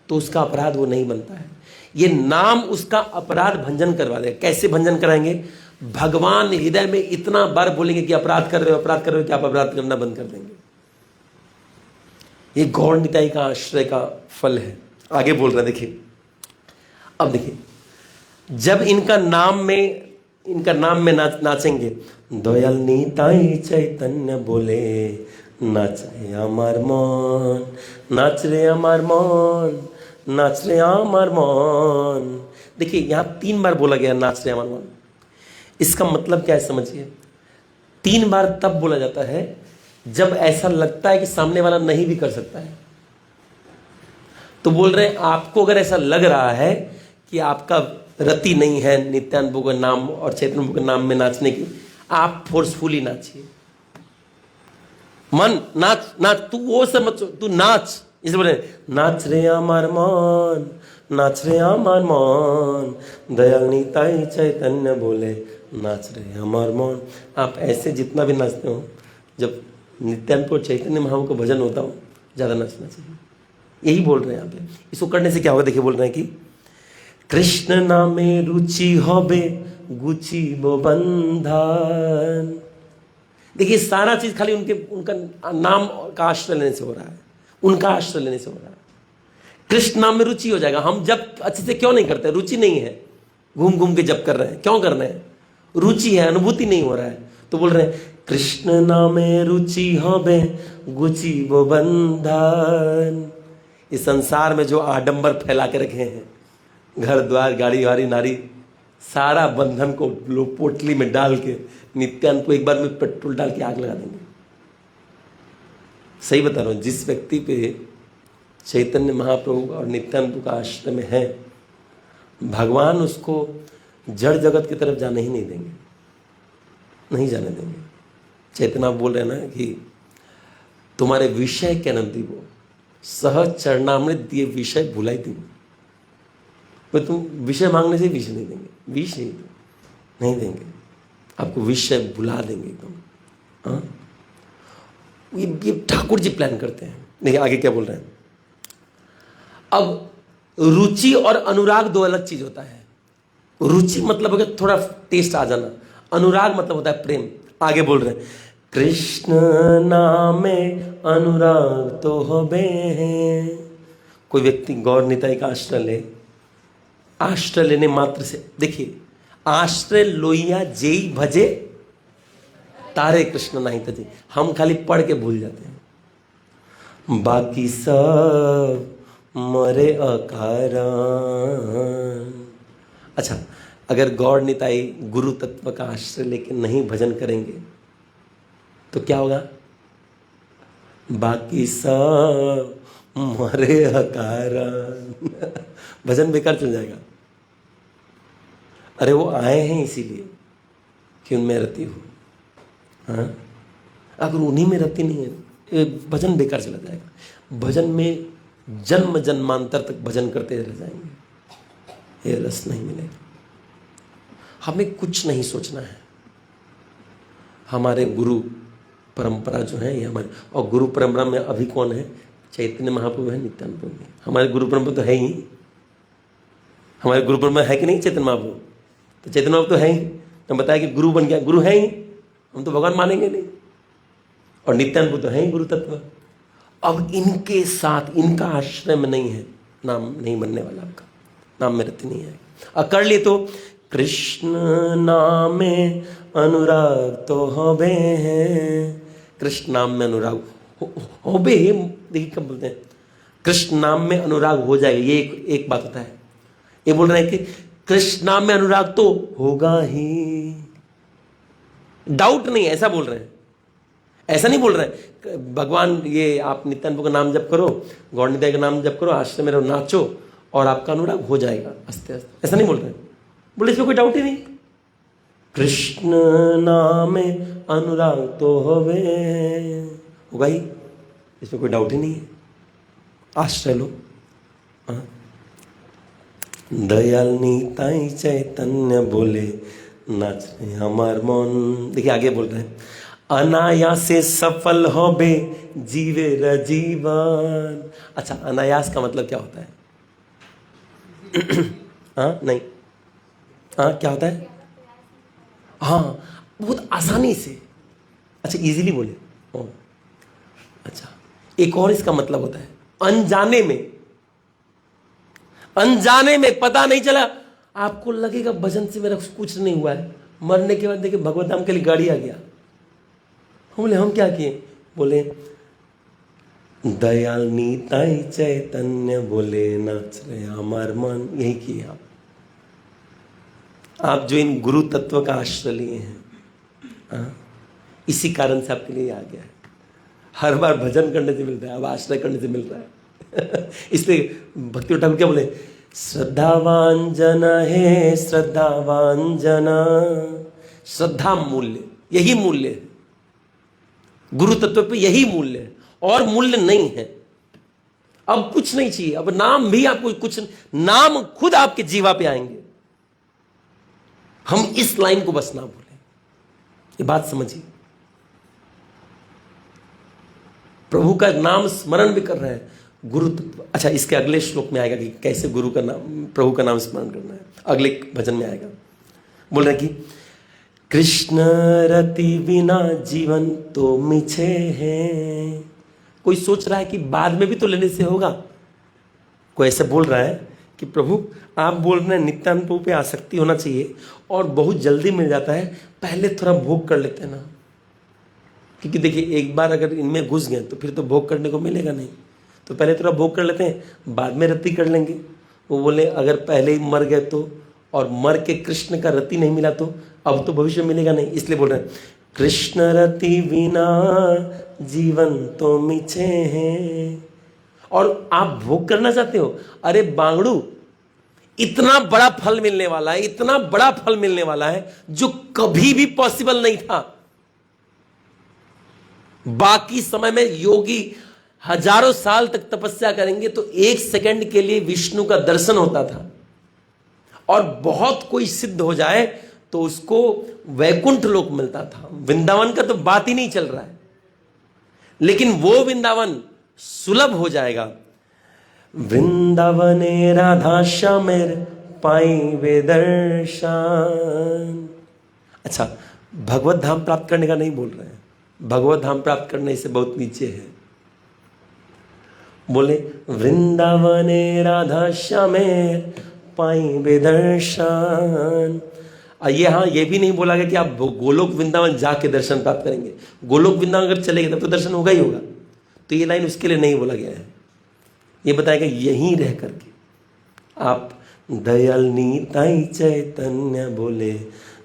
तो उसका अपराध वो नहीं बनता है। ये नाम उसका अपराध भंजन करवा देगा। कैसे भंजन कराएंगे? भगवान हृदय में इतना बार बोलेंगे कि अपराध कर रहे हो, अपराध कर रहे हो, कि आप अपराध करना बंद कर देंगे। ये गौर निताई का आश्रय का फल है। आगे बोल रहे हैं, देखिए अब देखिए, जब इनका नाम में नाचेंगे, दयाल निताई चैतन्य बोले नाचे আমার মন, नाच रे আমার মন, नाच रे আমার মন। देखिए यहां 3 बार बोला गया नाच रे আমার মন। इसका मतलब क्या है समझिए। 3 बार तब बोला जाता है जब ऐसा लगता है कि सामने वाला नहीं भी कर सकता है। तो बोल रहे हैं आपको अगर ऐसा लग रहा है कि आपका रति नहीं है नित्यानंद प्रभु के नाम और चैतन्य प्रभु के नाम में नाचने की, आप फोर्सफुली नाचिए। मन नाच नाच, तू वो समझ, तू नाच। इसे बोले नाच रे আমার মন, नाच रे আমার মন, दयाल निताई चैतन्य बोले नाच रे আমার মন। आप ऐसे जितना भी नाचते हो, जब नित्यानंद प्रभु चैतन्य महाप्रभु का भजन होता हो, ज्यादा नाचना चाहिए। यही बोल रहे हैं यहाँ पे। इसको करने से क्या होगा? देखिए बोल रहे हैं कि कृष्ण नामे रुचि होबे गुचिब बंधन। देखिए सारा चीज खाली उनका नाम का आश्रय लेने से हो रहा है, उनका आश्रय लेने से हो रहा है। कृष्ण नाम में रुचि हो जाएगा। हम जब अच्छे से क्यों नहीं करते? रुचि नहीं है, घूम घूम के जब कर रहे हैं। क्यों कर रहे हैं? रुचि है, अनुभूति नहीं हो रहा है। तो बोल रहे हैं कृष्ण नामे रुचि होबे गुचिब बंधन। इस संसार में जो आडंबर फैला के रखे हैं, घर द्वार गाड़ी वाड़ी नारी, सारा बंधन को लोग पोटली में डाल के नित्यानंद को एक बार में पेट्रोल डाल के आग लगा देंगे। सही बता रहा हूं। जिस व्यक्ति पे चैतन्य महाप्रभु और नित्यानंद का आश्रय में है, भगवान उसको जड़ जगत की तरफ जाने ही नहीं देंगे, नहीं जाने देंगे। चैतन्य बोल रहे हैं ना कि तुम्हारे विषय के न दीवो, सहज चरणामृत दिए विषय भुलाई दीवो। तो तुम विषय मांगने से विषय नहीं देंगे, विष नहीं देंगे, आपको विषय भुला देंगे एकदम। हाँ, ये ठाकुर जी प्लान करते हैं। देखिए आगे क्या बोल रहे हैं। अब रुचि और अनुराग दो अलग चीज होता है। रुचि मतलब होगा थोड़ा टेस्ट आ जाना, अनुराग मतलब होता है प्रेम। आगे बोल रहे हैं कृष्ण नामे अनुराग तो होबे हैं। कोई व्यक्ति गौर निताई का आश्रय ले, आश्रय लेने मात्र से, देखिए आश्रय लोहिया जेई भजे तारे कृष्ण नहीं तजे। हम खाली पढ़ के भूल जाते हैं, बाकी सब मरे अकारण। अच्छा, अगर गौर निताई गुरु तत्व का आश्रय लेके नहीं भजन करेंगे तो क्या होगा? बाकी सब मरे अकारण। भजन बेकार चल जाएगा। अरे वो आए हैं इसीलिए कि उनमें रति हो। हाँ, अगर उन्हीं में रति नहीं है, भजन बेकार चला जाएगा। भजन में जन्म जन्मांतर तक भजन करते रह जाएंगे, ये रस नहीं मिलेगा। हमें कुछ नहीं सोचना है। हमारे गुरु परंपरा जो है ये हमारे, और गुरु परंपरा में अभी कौन है? चैतन्य महाप्रभु है, नित्यानंद प्रभु है। हमारे गुरु परंपरा तो है ही। हमारे गुरु परंपरा है कि नहीं? चैतन्य महाप्रभु तो चैतन्य महाप्रभु तो है ही। तो बताया कि गुरु बन गया, गुरु है ही, हम तो भगवान मानेंगे नहीं। और नित्यानंद प्रभु तो है ही गुरु तत्व। अब इनके साथ, इनका आश्रय में नहीं है, नाम नहीं बनने वाला, आपका नाम में रति नहीं है। और कर लिए तो कृष्ण नामे अनुराग तो होबे हैं। कृष्ण नाम में अनुराग होबे, देखिए कब बोलते हैं कृष्ण नाम में अनुराग हो जाएगा, ये एक बात होता है। ये बोल रहे हैं कि कृष्ण नाम में अनुराग तो होगा ही, डाउट नहीं, ऐसा बोल रहे हैं। ऐसा नहीं बोल रहे हैं भगवान ये आप नित्यानंद का नाम जप करो, गौर निताई का नाम जप करो, आश्रम में रहो, नाचो और आपका अनुराग हो जाएगा आस्ते आस्ते, ऐसा नहीं बोल रहे हैं। बोले इसमें कोई डाउट ही नहीं। कृष्ण नामे अनुराग तो होगा ही, इसमें कोई डाउट ही नहीं है। आश्रय लो। दयाल निताई चैतन्य बोले नाच रहे हमार मन। देखिए आगे बोल रहे हैं अनायासे सफल हो बे जीवे र जीवन। अच्छा, अनायास का मतलब क्या होता है? हाँ, नहीं, हाँ, क्या होता है? हाँ, बहुत आसानी से। अच्छा, इजीली बोले। ओ, अच्छा, एक और इसका मतलब होता है अनजाने में। अनजाने में पता नहीं चला, आपको लगेगा भजन से मेरा कुछ नहीं हुआ है, मरने के बाद देखिए भगवत धाम के लिए गाड़ी आ गया। हम बोले हम क्या किए? बोले दयाल नीताई चैतन्य बोले नाच रहे हमार मन। यही किए आप जो इन गुरु तत्व का आश्रय लिए हैं, हाँ, इसी कारण से आपके लिए आ गया है। हर बार भजन करने से मिलता है, अब आश्रय करने से मिल रहा है। इसलिए भक्ति ठाकुर क्या बोले? श्रद्धावान जन है श्रद्धावान जना। श्रद्धा मूल्य, यही मूल्य है गुरु तत्व पे, यही मूल्य है, और मूल्य नहीं है। अब कुछ नहीं चाहिए, अब नाम भी आपको कुछ, नाम खुद आपके जीवा पे आएंगे। हम इस लाइन को बस ना भूलें, ये बात समझिए। प्रभु का नाम स्मरण भी कर रहे हैं, गुरु तत्व। अच्छा, इसके अगले श्लोक में आएगा कि कैसे गुरु का नाम, प्रभु का नाम स्मरण करना है, अगले भजन में आएगा। बोल रहे कि कृष्ण रति बिना जीवन तो मिछे है। कोई सोच रहा है कि बाद में भी तो लेने से होगा। कोई ऐसे बोल रहा है कि प्रभु आप बोल रहे हैं नित्यानंद प्रभु पे आसक्ति होना चाहिए और बहुत जल्दी मिल जाता है, पहले थोड़ा भोग कर लेते हैं ना। क्योंकि देखिए एक बार अगर इनमें घुस गए तो फिर तो भोग करने को मिलेगा नहीं, तो पहले थोड़ा भोग कर लेते हैं, बाद में रति कर लेंगे। वो बोले अगर पहले ही मर गए तो, और मर के कृष्ण का रति नहीं मिला तो अब तो भविष्य मिलेगा नहीं। इसलिए बोल रहे हैं कृष्ण रति बिना जीवन तो मिछे हैं। और आप भोग करना चाहते हो, अरे बांगड़ू, इतना बड़ा फल मिलने वाला है, इतना बड़ा फल मिलने वाला है जो कभी भी पॉसिबल नहीं था। बाकी समय में योगी हजारों साल तक तपस्या करेंगे तो एक सेकंड के लिए विष्णु का दर्शन होता था, और बहुत कोई सिद्ध हो जाए तो उसको वैकुंठ लोक मिलता था। वृंदावन का तो बात ही नहीं चल रहा है, लेकिन वो वृंदावन सुलभ हो जाएगा। वृंदावने राधा श्यामेर पाई वे दर्शन। अच्छा, भगवत धाम प्राप्त करने का नहीं बोल रहे हैं, भगवत धाम प्राप्त करने से बहुत नीचे है। बोले वृंदावने राधा श्यामेर पाई वे दर्शन। ये हाँ, ये भी नहीं बोला गया कि आप गोलोक वृंदावन जाके दर्शन प्राप्त करेंगे। गोलोक वृंदावन अगर चलेंगे तब तो दर्शन होगा ही होगा, तो ये लाइन उसके लिए नहीं बोला गया है। ये बताएगा यहीं रह करके आप दयाल नीताई चैतन्य बोले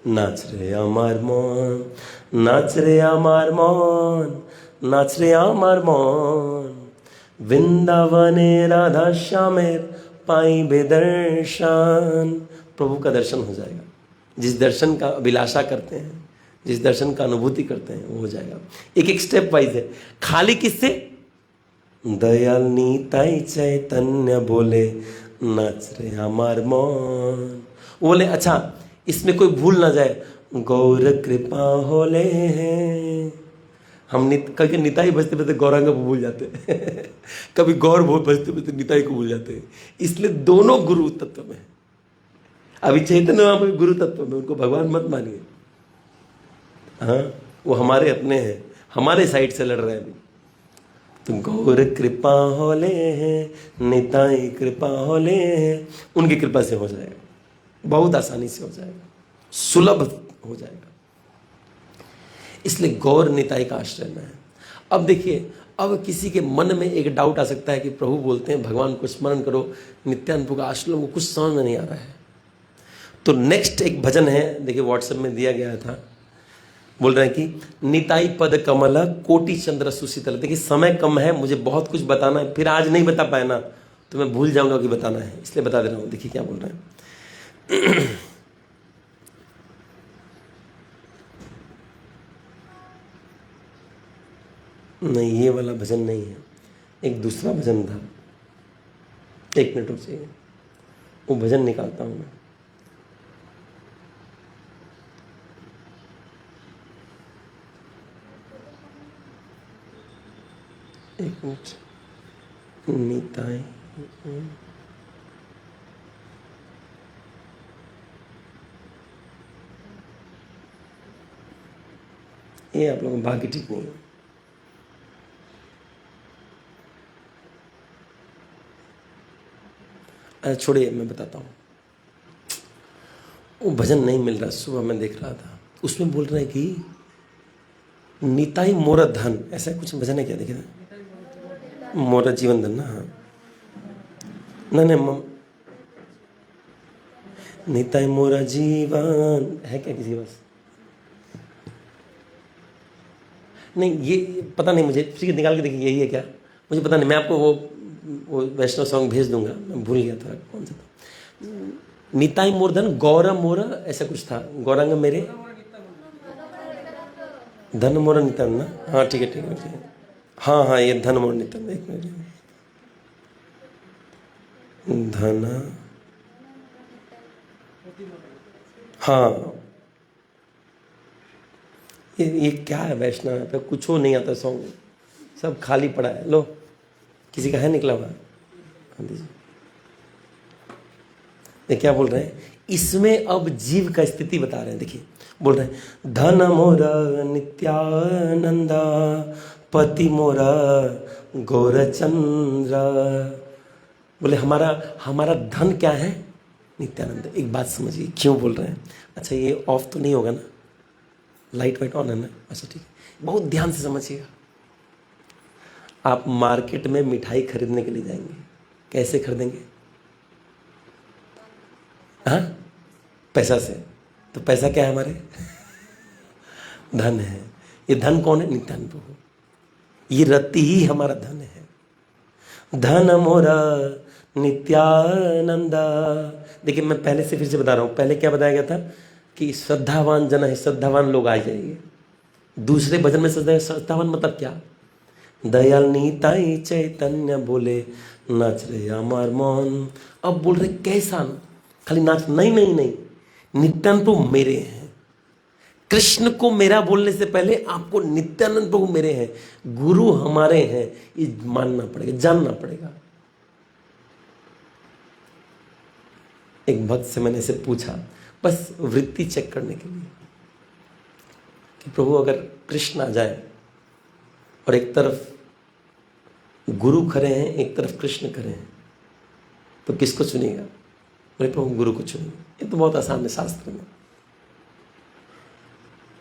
नाच रे अमार मन, नाच रे अमार मन, नाच रे अमार मन। वृंदावने राधा श्यामेर पाई बे दर्शन। प्रभु का दर्शन हो जाएगा। जिस दर्शन का अभिलाषा करते हैं, जिस दर्शन का अनुभूति करते हैं, वो हो जाएगा। एक एक स्टेप वाइज है। खाली किससे? दयाल नीताई चैतन्य बोले नाच रे हमार मन। बोले अच्छा, इसमें कोई भूल ना जाए, गौर कृपा होले हैं। हम कभी निताई बजते बजते गौरांग को भूल जाते हैं। कभी गौर बहुत बजते बजते निताई को भूल जाते हैं। इसलिए दोनों गुरु तत्व में, अभी चैतन्य वहां पर गुरु तत्व में, उनको भगवान मत मानिए। हाँ, वो हमारे अपने हैं, हमारे साइड से लड़ रहे हैं अभी। तो गौर कृपा होले हैं, निताई कृपा होले हैं, उनकी कृपा से हो जाएगा, बहुत आसानी से हो जाएगा, सुलभ हो जाएगा। इसलिए गौर निताई का आश्रय में है। अब देखिए, अब किसी के मन में एक डाउट आ सकता है कि प्रभु बोलते हैं भगवान को स्मरण करो, नित्यानंद का आश्रय को कुछ समझ में नहीं आ रहा है। तो नेक्स्ट एक भजन है, देखिए व्हाट्सएप में दिया गया था, बोल रहे हैं कि निताई पद कमल कोटि चंद्र सुशीतल। देखिए समय कम है, मुझे बहुत कुछ बताना है, फिर आज नहीं बता पाए ना तो मैं भूल जाऊंगा कि बताना है, इसलिए बता दे रहा हूं। देखिए क्या बोल रहे हैं। नहीं, ये वाला भजन नहीं है, एक दूसरा भजन था। एक मिनट रुक जाइए, वो भजन निकालता हूं मैं। एक मिनट, निताई ये आप लोगों का भाग्य ठीक नहीं है। अरे छोड़िए, मैं बताता हूँ। वो भजन नहीं मिल रहा, सुबह मैं देख रहा था, उसमें बोल रहे हैं कि निताई मोरा धन, ऐसा कुछ भजन है क्या? देखे ना, मोरा जीवन धन ना। हाँ नहीं, निताई मोरा जीवन है क्या किसी के पास? नहीं, ये पता नहीं मुझे, ठीक है निकाल के देखिए, यही है क्या मुझे पता नहीं। मैं आपको वो वैष्णव सॉन्ग भेज दूंगा, मैं भूल गया था कौन सा था। निताई मोर धन गौरा मोरा ऐसा कुछ था, गौरांग मेरे धन मोरा नितन ना। हाँ ठीक है ठीक है, हाँ हाँ ये धन मोर नितन, एक मिनट, धन, हाँ ये क्या है वैष्णव पे, कुछ हो नहीं आता सॉन्ग, सब खाली पड़ा है। लो किसी का है निकला हुआ? हाँ दीजिए। ये क्या बोल रहे हैं इसमें, अब जीव का स्थिति बता रहे हैं। देखिए बोल रहे हैं धन मोरा नित्यानंदा पति मोरा गौरचंद्र। बोले हमारा धन क्या है? नित्यानंद। एक बात समझिए क्यों बोल रहे हैं। अच्छा ये ऑफ तो नहीं होगा ना, लाइट वाइट ऑन है ना? अच्छा ठीक है, बहुत ध्यान से समझिएगा। आप मार्केट में मिठाई खरीदने के लिए जाएंगे, कैसे खरीदेंगे? हाँ पैसा से। तो पैसा क्या है हमारे? धन है। ये धन कौन है? नित्यानंद प्रभु। ये रति ही हमारा धन है। धन मोरा नित्यानंदा। देखिए मैं पहले से फिर से बता रहा हूं, पहले क्या बताया गया था कि श्रद्धावान जन है, श्रद्धावान लोग आ जाएंगे। दूसरे भजन में श्रद्धावान मतलब क्या? दयाल नीताई चैतन्य बोले नाच रे अमर मोहन। अब बोल रहे कैसा? खाली नाच? नहीं नहीं नहीं, नित्यानंद प्रभु मेरे हैं। कृष्ण को मेरा बोलने से पहले आपको नित्यानंद प्रभु मेरे हैं, गुरु हमारे हैं, ये मानना पड़ेगा, जानना पड़ेगा। एक भक्त से मैंने इसे पूछा, बस वृत्ति चेक करने के लिए, कि प्रभु अगर कृष्ण आ जाए और एक तरफ गुरु खड़े हैं, एक तरफ कृष्ण खड़े हैं, तो किसको चुनेगा? बोले प्रभु गुरु को चुनेंगे। ये तो बहुत आसान है शास्त्र में।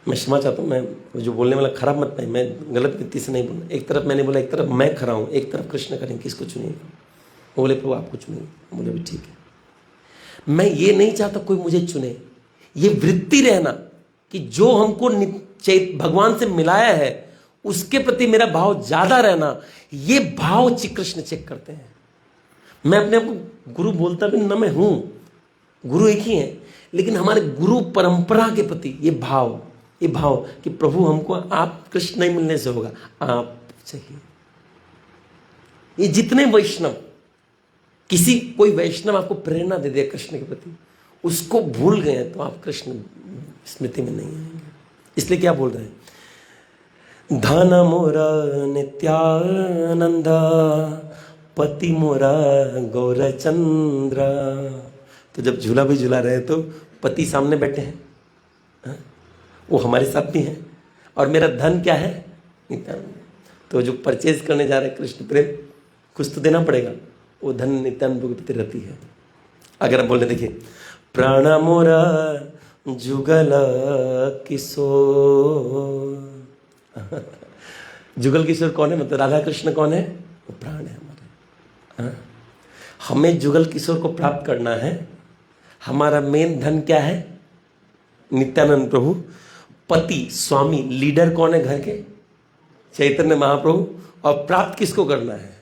मैं क्षमा चाहता हूँ, मैं जो बोलने वाला खराब मत पाए, मैं गलत वृत्ति से नहीं बोलना। एक तरफ मैंने बोला, एक तरफ मैं खड़ा हूँ, एक तरफ कृष्ण करें, किसको चुनेगा? वो बोले प्रभु आपको चुनेंगे। बोले भी ठीक है। मैं ये नहीं चाहता कोई मुझे चुने, ये वृत्ति रहना कि जो हमको भगवान से मिलाया है उसके प्रति मेरा भाव ज्यादा रहना, ये भाव कृष्ण चेक करते हैं। मैं अपने आप को गुरु बोलता भी न, मैं हूं गुरु एक ही है, लेकिन हमारे गुरु परंपरा के प्रति ये भाव कि प्रभु हमको आप कृष्ण नहीं मिलने से होगा, आप चाहिए। ये जितने वैष्णव, कोई वैष्णव आपको प्रेरणा दे दे कृष्ण के प्रति, उसको भूल गए तो आप कृष्ण स्मृति में नहीं आएंगे। इसलिए क्या बोल रहे हैं? धन मोरा नित्यानंद पति मोरा गौरचंद्र। तो जब झूला भी झूला रहे तो पति सामने बैठे हैं, हाँ? वो हमारे साथ भी हैं, और मेरा धन क्या है? नित्यानंद। तो जो परचेज करने जा रहे हैं कृष्ण प्रेम, कुछ तो देना पड़ेगा, वो धन नित्यानंद के प्रति रहती है। अगर हम बोलते देखिए प्राण मोरा जुगल किशोर। जुगल किशोर कौन है? मतलब राधा कृष्ण कौन है? वो प्राण है हमारे। हाँ? हमें जुगल किशोर को प्राप्त करना है। हमारा मेन धन क्या है? नित्यानंद प्रभु। पति स्वामी लीडर कौन है घर के? चैतन्य महाप्रभु। और प्राप्त किसको करना है?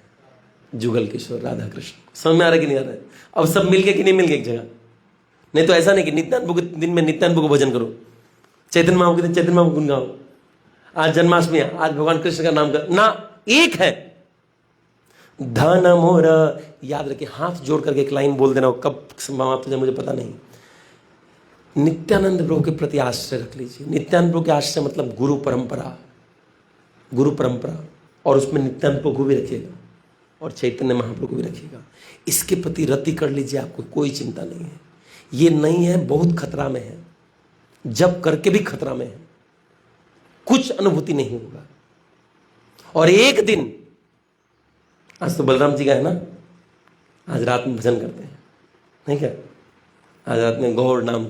जुगल किशोर राधा कृष्ण। समझ में आ रहा है कि नहीं आ रहा है? अब सब मिल गए कि नहीं मिल गए एक जगह? नहीं तो ऐसा नहीं कि नित्यानंद प्रभु के दिन में नित्यानंद प्रभु को भजन करो, चैतन्य महाप्रभु के दिन चैतन्य महाप्रभु गुण गाओ, आज जन्माष्टमी है आज भगवान कृष्ण का नाम कर ना, एक है धन मोरा। याद रखिए, हाथ जोड़ करके एक लाइन बोल देना, कब समाप्त हो जाए मुझे पता नहीं। नित्यानंद प्रभु के प्रति आश्रय रख लीजिए। नित्यानंद प्रभु के आश्रय मतलब गुरु परंपरा। गुरु परंपरा और उसमें नित्यानंद प्रभु को भी रखिएगा और चैतन्य महाप्रभु को भी रखिएगा। इसके प्रति रति कर लीजिए, आपको कोई चिंता नहीं है। ये नहीं है बहुत खतरा में है, जब करके भी खतरा में है, कुछ अनुभूति नहीं होगा। और एक दिन, आज तो बलराम जी का है ना, आज रात में भजन करते हैं, नहीं क्या? आज रात में गौर नाम,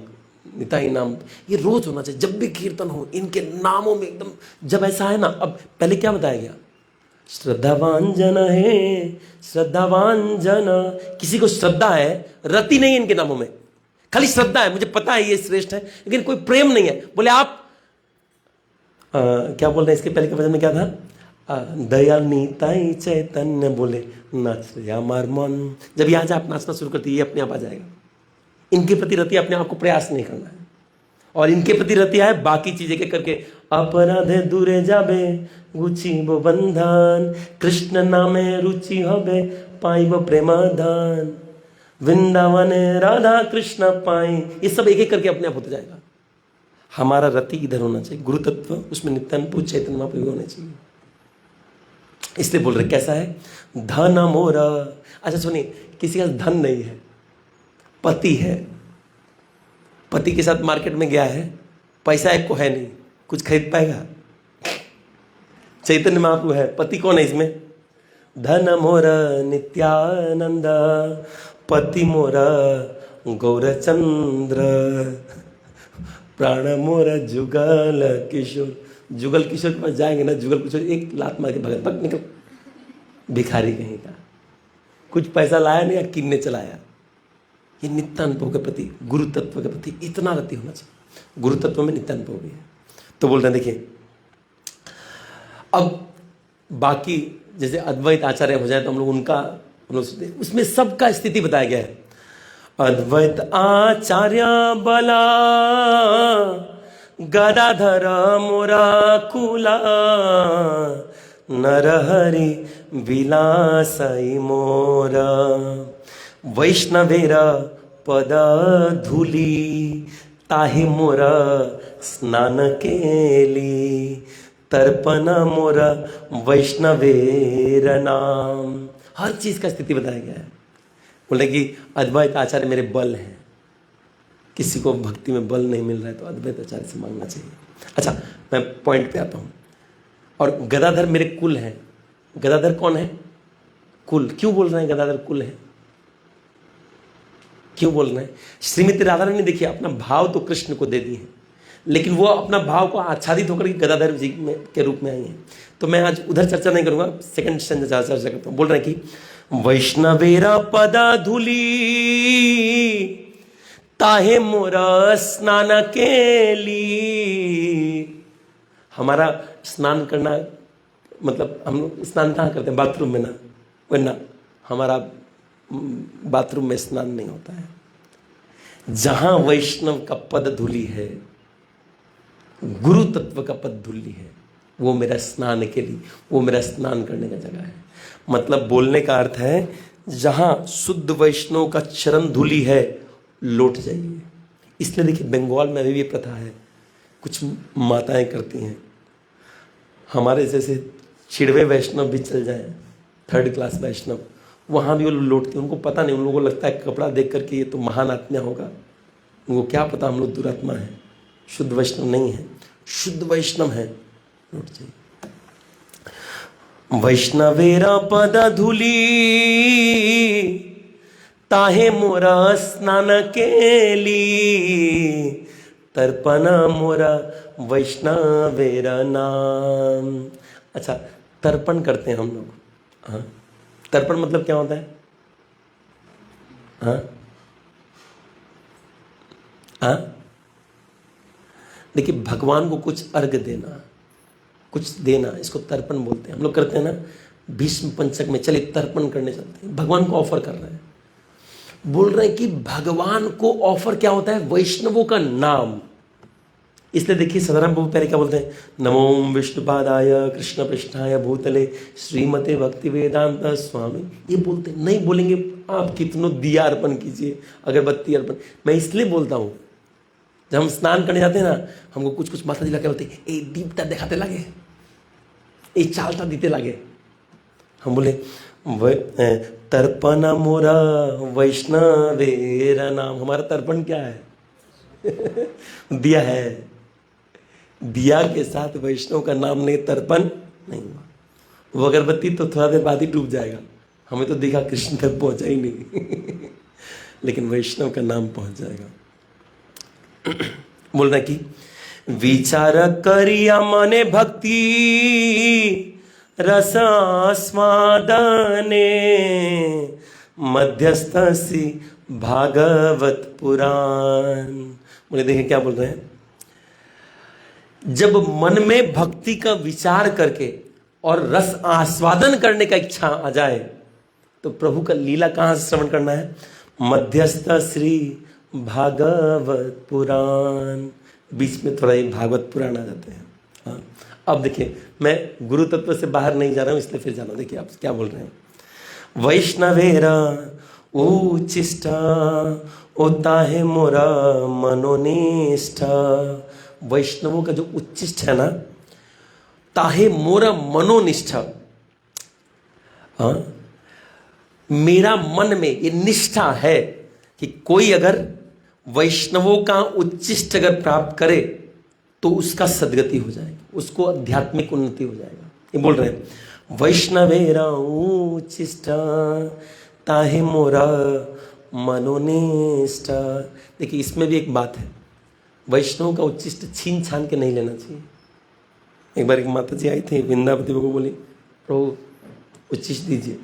निताई नाम, ये रोज होना चाहिए। जब भी कीर्तन हो इनके नामों में एकदम, जब ऐसा है ना, अब पहले क्या बताया गया, श्रद्धावान जन है, श्रद्धावान जन, किसी को श्रद्धा है, रति नहीं है इनके नामों में, खाली श्रद्धा है, मुझे पता है ये श्रेष्ठ है, लेकिन कोई प्रेम नहीं है। बोले आप क्या बोल रहे हैं, इसके पहले के भजन में क्या था, दयाल नीताई चैतन्य बोले नाच हमार मन। जब यहाँ से आप नाचना शुरू करते, ये अपने आप आ जाएगा। इनके प्रति रति अपने आप को प्रयास नहीं करना है, और इनके प्रति रति है बाकी चीजें के करके, अपराधे दूरे जाबे गुचिबो बंधन, कृष्ण नामे रुचि हबे पाइबो प्रेमाधान, वृंदावने राधा कृष्ण पाई, ये सब एक एक करके अपने आप होता जाएगा। हमारा रति इधर होना चाहिए, गुरु तत्व, उसमें नित्यानंद प्रभु चैतन्य महाप्रभु होने चाहिए। इसलिए बोल रहे कैसा है, धन मोरा। अच्छा सुनिए, किसी का धन नहीं है, पति है, पति के साथ मार्केट में गया है, पैसा एक को है नहीं, कुछ खरीद पाएगा? चैतन्य महाप्रभु है, पति कौन है इसमें? धन मोर नित्यानंद, पति मोर गौरचंद्र, प्राण मोर जुगल किशोर। जुगल किशोर के पास जाएंगे ना, जुगल किशोर एक लात मार के भगत भग निकल, भिखारी कहीं का, कुछ पैसा लाया नहीं या किन्ने चलाया। ये नित्यानंद प्रभु के प्रति, गुरु तत्व के प्रति इतना रति होना चाहिए। गुरु तत्व में नित्यानंद प्रभु भी है। तो बोल रहे हैं देखिए, अब बाकी जैसे अद्वैत आचार्य हो जाए तो हम लोग उनका, हम लोग उसमें सबका स्थिति बताया गया है। अद्वैत आचार्य बला गदाधर मोरा कुला, नरहरि विलासई मोरा, वैष्णवेरा पद धूली, ताहि मोरा स्नान केली, तर्पण मोरा वैष्णवेर नाम। हर चीज का स्थिति बताया गया है। बोले कि अद्वैत आचार्य मेरे बल हैं, किसी को भक्ति में बल नहीं मिल रहा है तो अद्वैत आचार्य से मांगना चाहिए। अच्छा मैं पॉइंट पे आता हूं। और गदाधर मेरे कुल हैं। गदाधर कौन है? कुल। क्यों बोल रहे हैं गदाधर कुल है? क्यों बोल रहे हैं? श्रीमती राधा रानी देखिए अपना भाव तो कृष्ण को दे दी है, लेकिन वो अपना भाव को आच्छादित होकर के गदाधर जी के रूप में आई हैं। तो मैं आज उधर चर्चा नहीं करूंगा, सेकंड स्टैंड चर्चा करता हूं। बोल रहे हैं कि वैष्णवेरा पदा धूली, ताहे मोरा स्नान केली। हमारा स्नान करना मतलब हम लोग स्नान कहाँ करते हैं? बाथरूम में ना, वरना हमारा बाथरूम में स्नान नहीं होता है। जहां वैष्णव का पद धूली है, गुरु तत्व का पद धूली है, वो मेरा स्नान के लिए, वो मेरा स्नान करने का जगह है। मतलब बोलने का अर्थ है जहां शुद्ध वैष्णव का चरण धूली है, लौट जाइए। इसलिए देखिए बंगाल में अभी भी प्रथा है, कुछ माताएं करती हैं, हमारे जैसे चिड़वे वैष्णव भी चल जाए, थर्ड क्लास वैष्णव, वहाँ भी वो लौटते हैं। उनको पता नहीं, उन लोगों को लगता है कपड़ा देख करके ये तो महान आत्मा होगा, उनको क्या पता हम लोग दुरात्मा है, शुद्ध वैष्णव नहीं है। शुद्ध वैष्णव है, लौट जाइए। वैष्णवेरा पद धूली, ताहे मोरा स्नान केली, तर्पण मोरा वैष्णवेरा नाम। अच्छा तर्पण करते हैं हम लोग। हाँ, तर्पण मतलब क्या होता है? हाँ हाँ, देखिए भगवान को कुछ अर्घ देना, कुछ देना, इसको तर्पण बोलते हैं। हम लोग करते हैं ना भीष्म पंचक में, चलिए तर्पण करने चलते हैं, भगवान को ऑफर कर रहे हैं। बोल रहे हैं कि भगवान को ऑफर क्या होता है? वैष्णवों का नाम। इसलिए देखिए सदाराम प्रभु पहले क्या बोलते हैं? नमो विष्णुपादाय कृष्ण पृष्ठाय भूतले श्रीमते भक्ति वेदांत स्वामी। ये बोलते हैं, नहीं बोलेंगे आप कितनों दिया अर्पण कीजिए, अगरबत्ती अर्पण। मैं इसलिए बोलता हूँ, जब हम स्नान करने जाते हैं ना, हमको कुछ कुछ माता जी लगे बोलते हैं, ए दीपटा दिखाते लगे, ये चालता दीते लगे। हम बोले तर्पण मोरा वैष्णवेर नाम। हमारा तर्पण क्या है? दिया है। दिया के साथ वैष्णव का नाम नहीं, तर्पण नहीं हुआ। वो अगरबत्ती तो थोड़ा देर बाद ही डूब जाएगा। हमें तो दिखा कृष्ण तक पहुंचा ही नहीं लेकिन वैष्णव का नाम पहुंच जाएगा। बोल रहा कि विचार करिया मने भक्ति रस आस्वादने मध्यस्थसी भागवत पुराण। बोले देखें क्या बोल रहे हैं, जब मन में भक्ति का विचार करके और रस आस्वादन करने का इच्छा आ जाए तो प्रभु का लीला कहां से श्रवण करना है? मध्यस्थ श्री भागवत पुराण। बीच में थोड़ा ये भागवत पुराण आ जाते हैं। हाँ, अब देखिए मैं गुरु तत्व से बाहर नहीं जा रहा हूं, इसलिए फिर जाना। देखिए आप क्या बोल रहे हैं, वैष्णवेरा उचिष्टा होता है मोरा मनोनिष्ठा। वैष्णवों का जो उच्चिष्ट है ना, ताहे मोरा मनोनिष्ठा। हाँ, मेरा मन में ये निष्ठा है कि कोई अगर वैष्णवों का उच्चिष्ट अगर प्राप्त करे तो उसका सद्गति हो जाएगी, उसको आध्यात्मिक उन्नति हो जाएगा। ये बोल रहे हैं वैष्णवेरा उच्चिष्टा ताहे मोरा मनोनिष्ठा। देखिए इसमें भी एक बात है, वैष्णव का उच्चिष्ट छीन छान के नहीं लेना चाहिए। एक बार एक माता जी आई थी वृंदावती को, बोली प्रभु उच्चिष्ट दीजिए।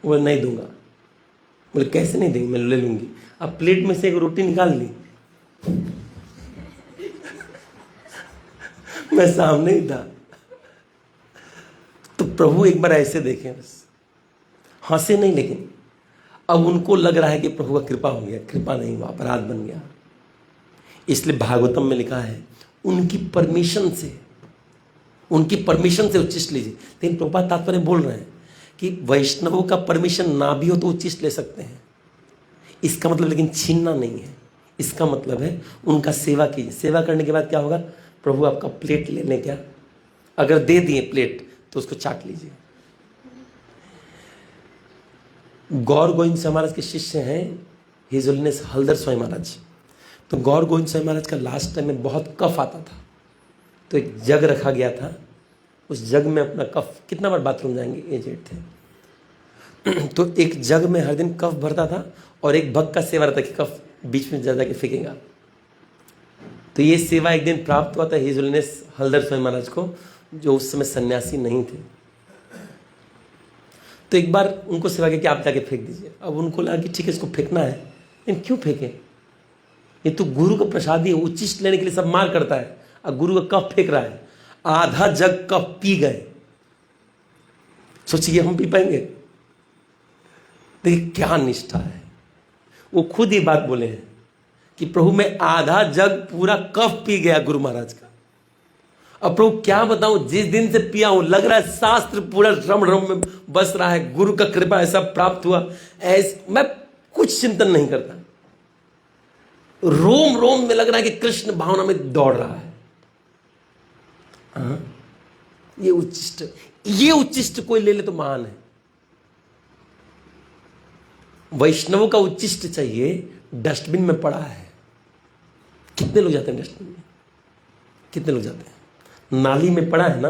वो नहीं दूंगा। बोले कैसे नहीं देंगे? मैं ले लूंगी। अब प्लेट में से एक रोटी निकाल ली मैं सामने ही था। तो प्रभु एक बार ऐसे देखे, बस हंसे नहीं, लेकिन अब उनको लग रहा है कि प्रभु का कृपा हो गया। कृपा नहीं हुआ, अपराध बन गया। इसलिए भागवतम में लिखा है उनकी परमिशन से उच्चिष्ट लीजिए। लेकिन प्रभुपाद तात्पर्य बोल रहे हैं कि वैष्णवों का परमिशन ना भी हो तो उच्चिष्ट ले सकते हैं। इसका मतलब लेकिन छीनना नहीं है, इसका मतलब है उनका सेवा कीजिए। सेवा करने के बाद क्या होगा? प्रभु आपका प्लेट लेने क्या, अगर दे दिए प्लेट तो उसको चाट लीजिए। गौर गोविंद स्वामी महाराज के शिष्य हैं हिज होलीनेस हलदर स्वामी महाराज। तो गौर गोविंद स्वामी महाराज का लास्ट टाइम में बहुत कफ आता था, तो एक जग रखा गया था। उस जग में अपना कफ, कितना बार बाथरूम जाएंगे, एजेड थे तो एक जग में हर दिन कफ भरता था और एक भक्त का सेवा रहता कि कफ बीच में जा के फेंकेगा। तो ये सेवा एक दिन प्राप्त हुआ था हिज होलीनेस हलदर स्वामी महाराज को, जो उस समय सन्यासी नहीं थे। तो एक बार उनको सेवा की कि आप जाके फेंक दीजिए। अब उनको लगा कि ठीक है इसको फेंकना है, लेकिन क्यों फेंके? ये तो गुरु का प्रसाद ही है, उच्चिष्ट लेने के लिए सब मार करता है, और गुरु का कफ फेंक रहा है। आधा जग कफ पी गए। सोचिए हम पी पाएंगे? देखिए क्या निष्ठा है। वो खुद ही बात बोले हैं कि प्रभु मैं आधा जग पूरा कफ पी गया गुरु महाराज का। अब प्रभु क्या बताऊं, जिस दिन से पिया हूं लग रहा है शास्त्र पूरा रम रम में बस रहा है, गुरु का कृपा ऐसा प्राप्त हुआ, ऐसे मैं कुछ चिंतन नहीं करता। रोम रोम में लग रहा है कि कृष्ण भावना में दौड़ रहा है। ये उच्चिष्ट कोई ले ले तो महान है। वैष्णवों का उच्चिष्ट चाहिए, डस्टबिन में पड़ा है। कितने लोग जाते हैं डस्टबिन में? कितने लोग जाते हैं? नाली में पड़ा है ना,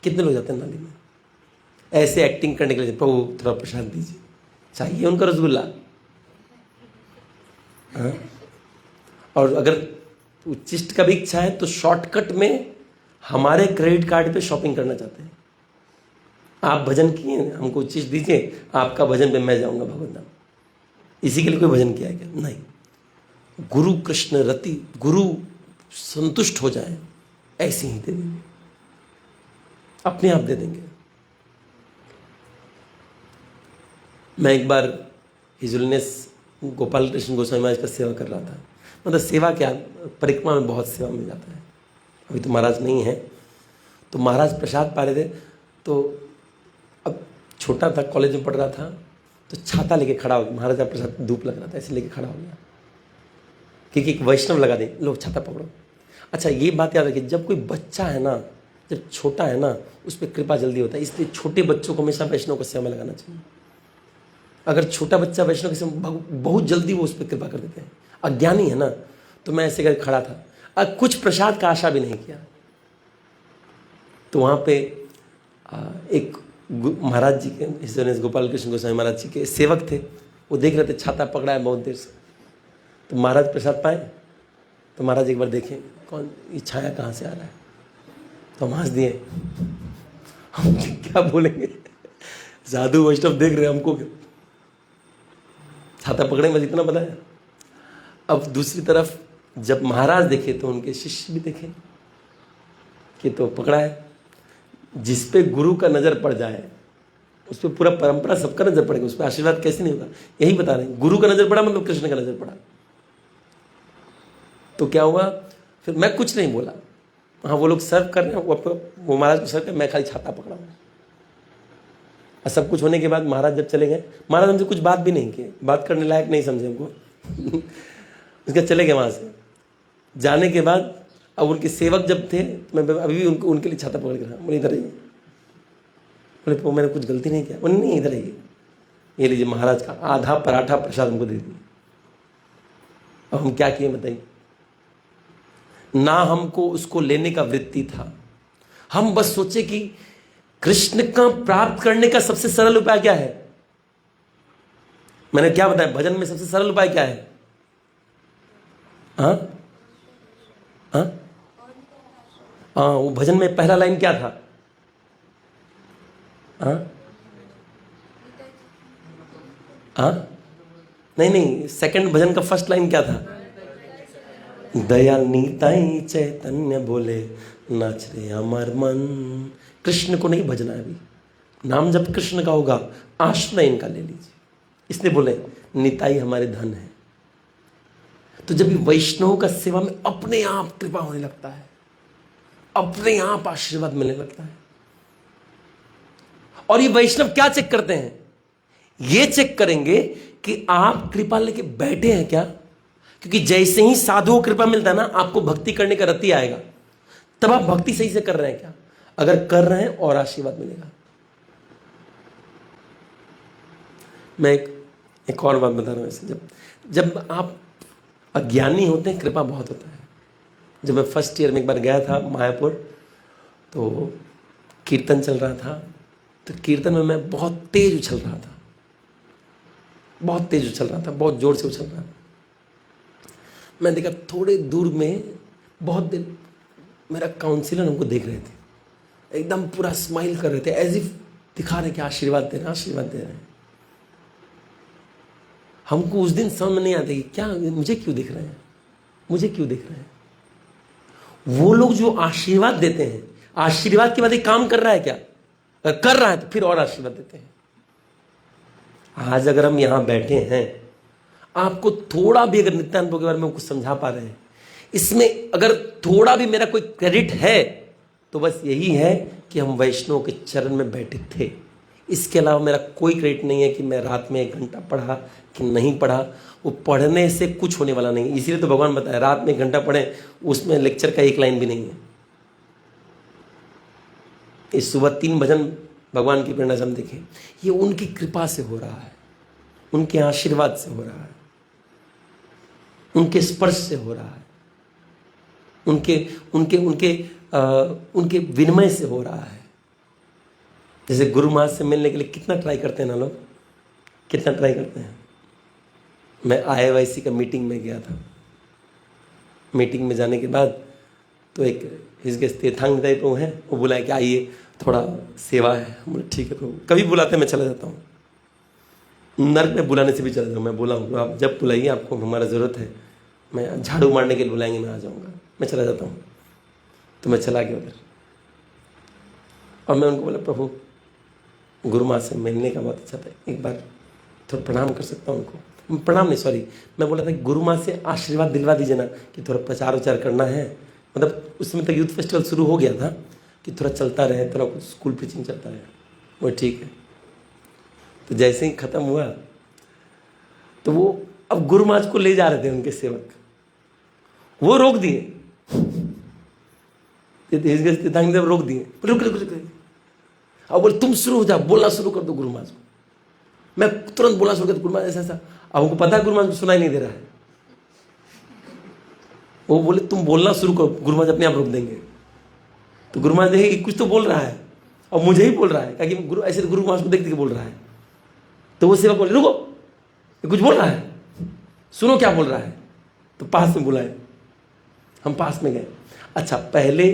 कितने लोग जाते हैं नाली में? ऐसे एक्टिंग करने के लिए प्रभु थोड़ा प्रसाद दीजिए, चाहिए उनका रसगुल्ला। और अगर उच्चिष्ट का भी इच्छा है तो शॉर्टकट में हमारे क्रेडिट कार्ड पे शॉपिंग करना चाहते हैं। आप भजन किए, हमको उच्चिष्ट दीजिए, आपका भजन पे मैं जाऊंगा भगवत धाम। इसी के लिए कोई भजन किया है क्या? नहीं। गुरु कृष्ण रति, गुरु संतुष्ट हो जाए ऐसे ही दे देंगे, अपने आप दे देंगे। मैं एक बार हिज होलीनेस गोपाल कृष्ण गोस्वामी महाराज का सेवा कर रहा था। मतलब सेवा क्या, परिक्रमा में बहुत सेवा मिल जाता है। अभी तो महाराज नहीं है, तो महाराज प्रसाद पा रहे थे। तो अब छोटा था, कॉलेज में पढ़ रहा था, तो छाता लेके खड़ा हो गया। महाराज का प्रसाद धूप लग रहा था, ऐसे लेके खड़ा हो गया क्योंकि एक वैष्णव लगा दे, लो छाता पकड़ो। अच्छा ये बात याद रखिए, जब कोई बच्चा है ना जब छोटा है ना उस पर कृपा जल्दी होता है, इसलिए छोटे बच्चों को हमेशा वैष्णव को सेवा में लगाना चाहिए। अगर छोटा बच्चा वैष्णव के सेवा बहुत जल्दी वो उस पर कृपा कर देते हैं। अज्ञानी है ना, तो मैं ऐसे करके खड़ा था, अब कुछ प्रसाद का आशा भी नहीं किया, तो वहाँ पे एक महाराज जी के हिस्से गोपाल कृष्ण गोस्वामी महाराज जी के सेवक थे, वो देख रहे थे छाता पकड़ा है बहुत देर से, तो महाराज प्रसाद पाए, तो महाराज एक बार देखें कौन ये छाया कहाँ से आ रहा है, तो हम हंस दिए, हम क्या बोलेंगे, साधु वैष्णव देख रहे हैं हमको, छाता पकड़े बस इतना पता है। अब दूसरी तरफ जब महाराज देखे तो उनके शिष्य भी देखे कि तो पकड़ा है, जिस पे गुरु का नजर पड़ जाए उस पर पूरा परंपरा सबका नजर पड़ेगा, उस पर आशीर्वाद कैसे नहीं होगा, यही बता रहे हैं। गुरु का नजर पड़ा मतलब कृष्ण का नजर पड़ा। तो क्या हुआ, फिर मैं कुछ नहीं बोला, हाँ वो लोग सर्व कर रहे हैं, वो महाराज को सर्व कर, मैं खाली छाता पकड़ा हूँ। और सब कुछ होने के बाद महाराज जब चले गए, महाराज हमसे कुछ बात भी नहीं किए, बात करने लायक नहीं समझे हमको उसके चले गए। वहाँ से जाने के बाद अब उनके सेवक जब थे, मैं अभी भी उनके लिए छाता पकड़ के रहा, बोले इधर आइए, बोले तो मैंने कुछ गलती नहीं किया, बोले नहीं इधर आइए, ये लीजिए महाराज का आधा पराठा प्रसाद हमको दे दिए। अब हम क्या किए बताइए, ना हमको उसको लेने का वृत्ति था, हम बस सोचे कि कृष्ण का प्राप्त करने का सबसे सरल उपाय क्या है। मैंने क्या बताया, भजन में सबसे सरल उपाय क्या है, हाँ हाँ हाँ, वो भजन में पहला लाइन क्या था, हाँ हाँ नहीं नहीं, सेकंड भजन का फर्स्ट लाइन क्या था, दयाल नीताई चैतन्य बोले नाच रे अमर मन। कृष्ण को नहीं भजना है अभी, नाम जब कृष्ण का होगा आश्रय इनका ले लीजिए, इसलिए बोले निताई हमारे धन है। तो जब वैष्णव का सेवा में अपने आप कृपा होने लगता है, अपने आप आशीर्वाद मिलने लगता है। और ये वैष्णव क्या चेक करते हैं, ये चेक करेंगे कि आप कृपा लेके बैठे हैं क्या, क्योंकि जैसे ही साधुओं को कृपा मिलता है ना, आपको भक्ति करने का रति आएगा, तब आप भक्ति सही से कर रहे हैं क्या, अगर कर रहे हैं और आशीर्वाद मिलेगा। मैं एक और बात बता रहा हूं, ऐसे जब आप अज्ञानी होते हैं कृपा बहुत होता है। जब मैं फर्स्ट ईयर में एक बार गया था मायापुर, तो कीर्तन चल रहा था, तो कीर्तन में मैं बहुत तेज उछल रहा था, बहुत तेज उछल रहा था, बहुत जोर से उछल रहा था। मैं देखा थोड़े दूर में बहुत देर मेरा काउंसिलर हमको देख रहे थे, एकदम पूरा स्माइल कर रहे थे, एज इफ दिखा रहे कि आशीर्वाद दे रहे हैं, आशीर्वाद दे रहे हैं। हमको उस दिन समझ में नहीं आता कि क्या मुझे क्यों दिख रहे हैं, मुझे क्यों दिख रहे हैं। वो लोग जो आशीर्वाद देते हैं, आशीर्वाद के बाद एक काम कर रहा है क्या, अगर कर रहा है तो फिर और आशीर्वाद देते हैं। आज अगर हम यहां बैठे हैं, आपको थोड़ा भी अगर नित्यानंद के बारे में कुछ समझा पा रहे हैं, इसमें अगर थोड़ा भी मेरा कोई क्रेडिट है तो बस यही है कि हम वैष्णव के चरण में बैठे थे। इसके अलावा मेरा कोई क्रेडिट नहीं है कि मैं रात में 1 घंटा पढ़ा कि नहीं पढ़ा, वो पढ़ने से कुछ होने वाला नहीं। इसीलिए तो भगवान बताया रात में 1 घंटा पढ़ें, उसमें लेक्चर का एक लाइन भी नहीं है। इस सुबह 3 भजन भगवान की प्रेरणा से हम देखें, ये उनकी कृपा से हो रहा है, उनके आशीर्वाद से हो रहा है, उनके स्पर्श से हो रहा है, उनके उनके उनके उनके विनिमय से हो रहा है। जैसे गुरु महाराज से मिलने के लिए कितना ट्राई करते हैं ना लोग, कितना ट्राई करते हैं। मैं IIYC का मीटिंग में गया था, मीटिंग में जाने के बाद तो एक हिजके तीर्थांग टाइप वो हैं, वो बुलाए कि आइए थोड़ा सेवा है। बोले ठीक है, तो कभी बुलाते मैं चला जाता हूँ, नर्क में बुलाने से भी चला जाऊँ। मैं बोला हूँ आप जब बुलाइए, आपको हमारा ज़रूरत है, मैं झाड़ू मारने के लिए बुलाएंगे मैं आ जाऊँगा, मैं चला जाता हूँ। तो मैं चला गया उधर, और मैं उनको बोला प्रभु गुरु माँ से मिलने का बहुत अच्छा था, एक बार थोड़ा प्रणाम कर सकता हूँ उनको। प्रणाम नहीं, सॉरी, मैं बोला था कि गुरु माँ से आशीर्वाद दिलवा दीजिए ना कि थोड़ा प्रचार उचार करना है। मतलब उस समय तक यूथ फेस्टिवल शुरू हो गया था कि थोड़ा चलता रहे, थोड़ा कुछ स्कूल प्रीचिंग चलता रहे। वो ठीक है। तो जैसे ही ख़त्म हुआ तो वो अब गुरु महाराज को ले जा रहे थे उनके सेवक, वो रोक दिए। तीर्थांग देव रोक दिए, रुक रुक रुक, अब बोले तुम शुरू हो जाओ, बोलना शुरू कर दो गुरु महाराज को। मैं तुरंत बोलना शुरू कर गुरु महाराज ऐसा ऐसा। अब उनको पता है गुरु महाराज को सुनाई नहीं दे रहा है, वो बोले तुम बोलना शुरू करो, गुरु महाराज अपने आप रोक देंगे। तो गुरु महाराज देखे कि कुछ तो बोल रहा है और मुझे ही बोल रहा है, क्योंकि गुरु ऐसे गुरु महाराज को देखते कि बोल रहा है। तो वो सेवक बोले रुको, ये कुछ बोल रहा है, सुनो क्या बोल रहा है। तो पास में बुलाए, हम पास में गए। अच्छा, पहले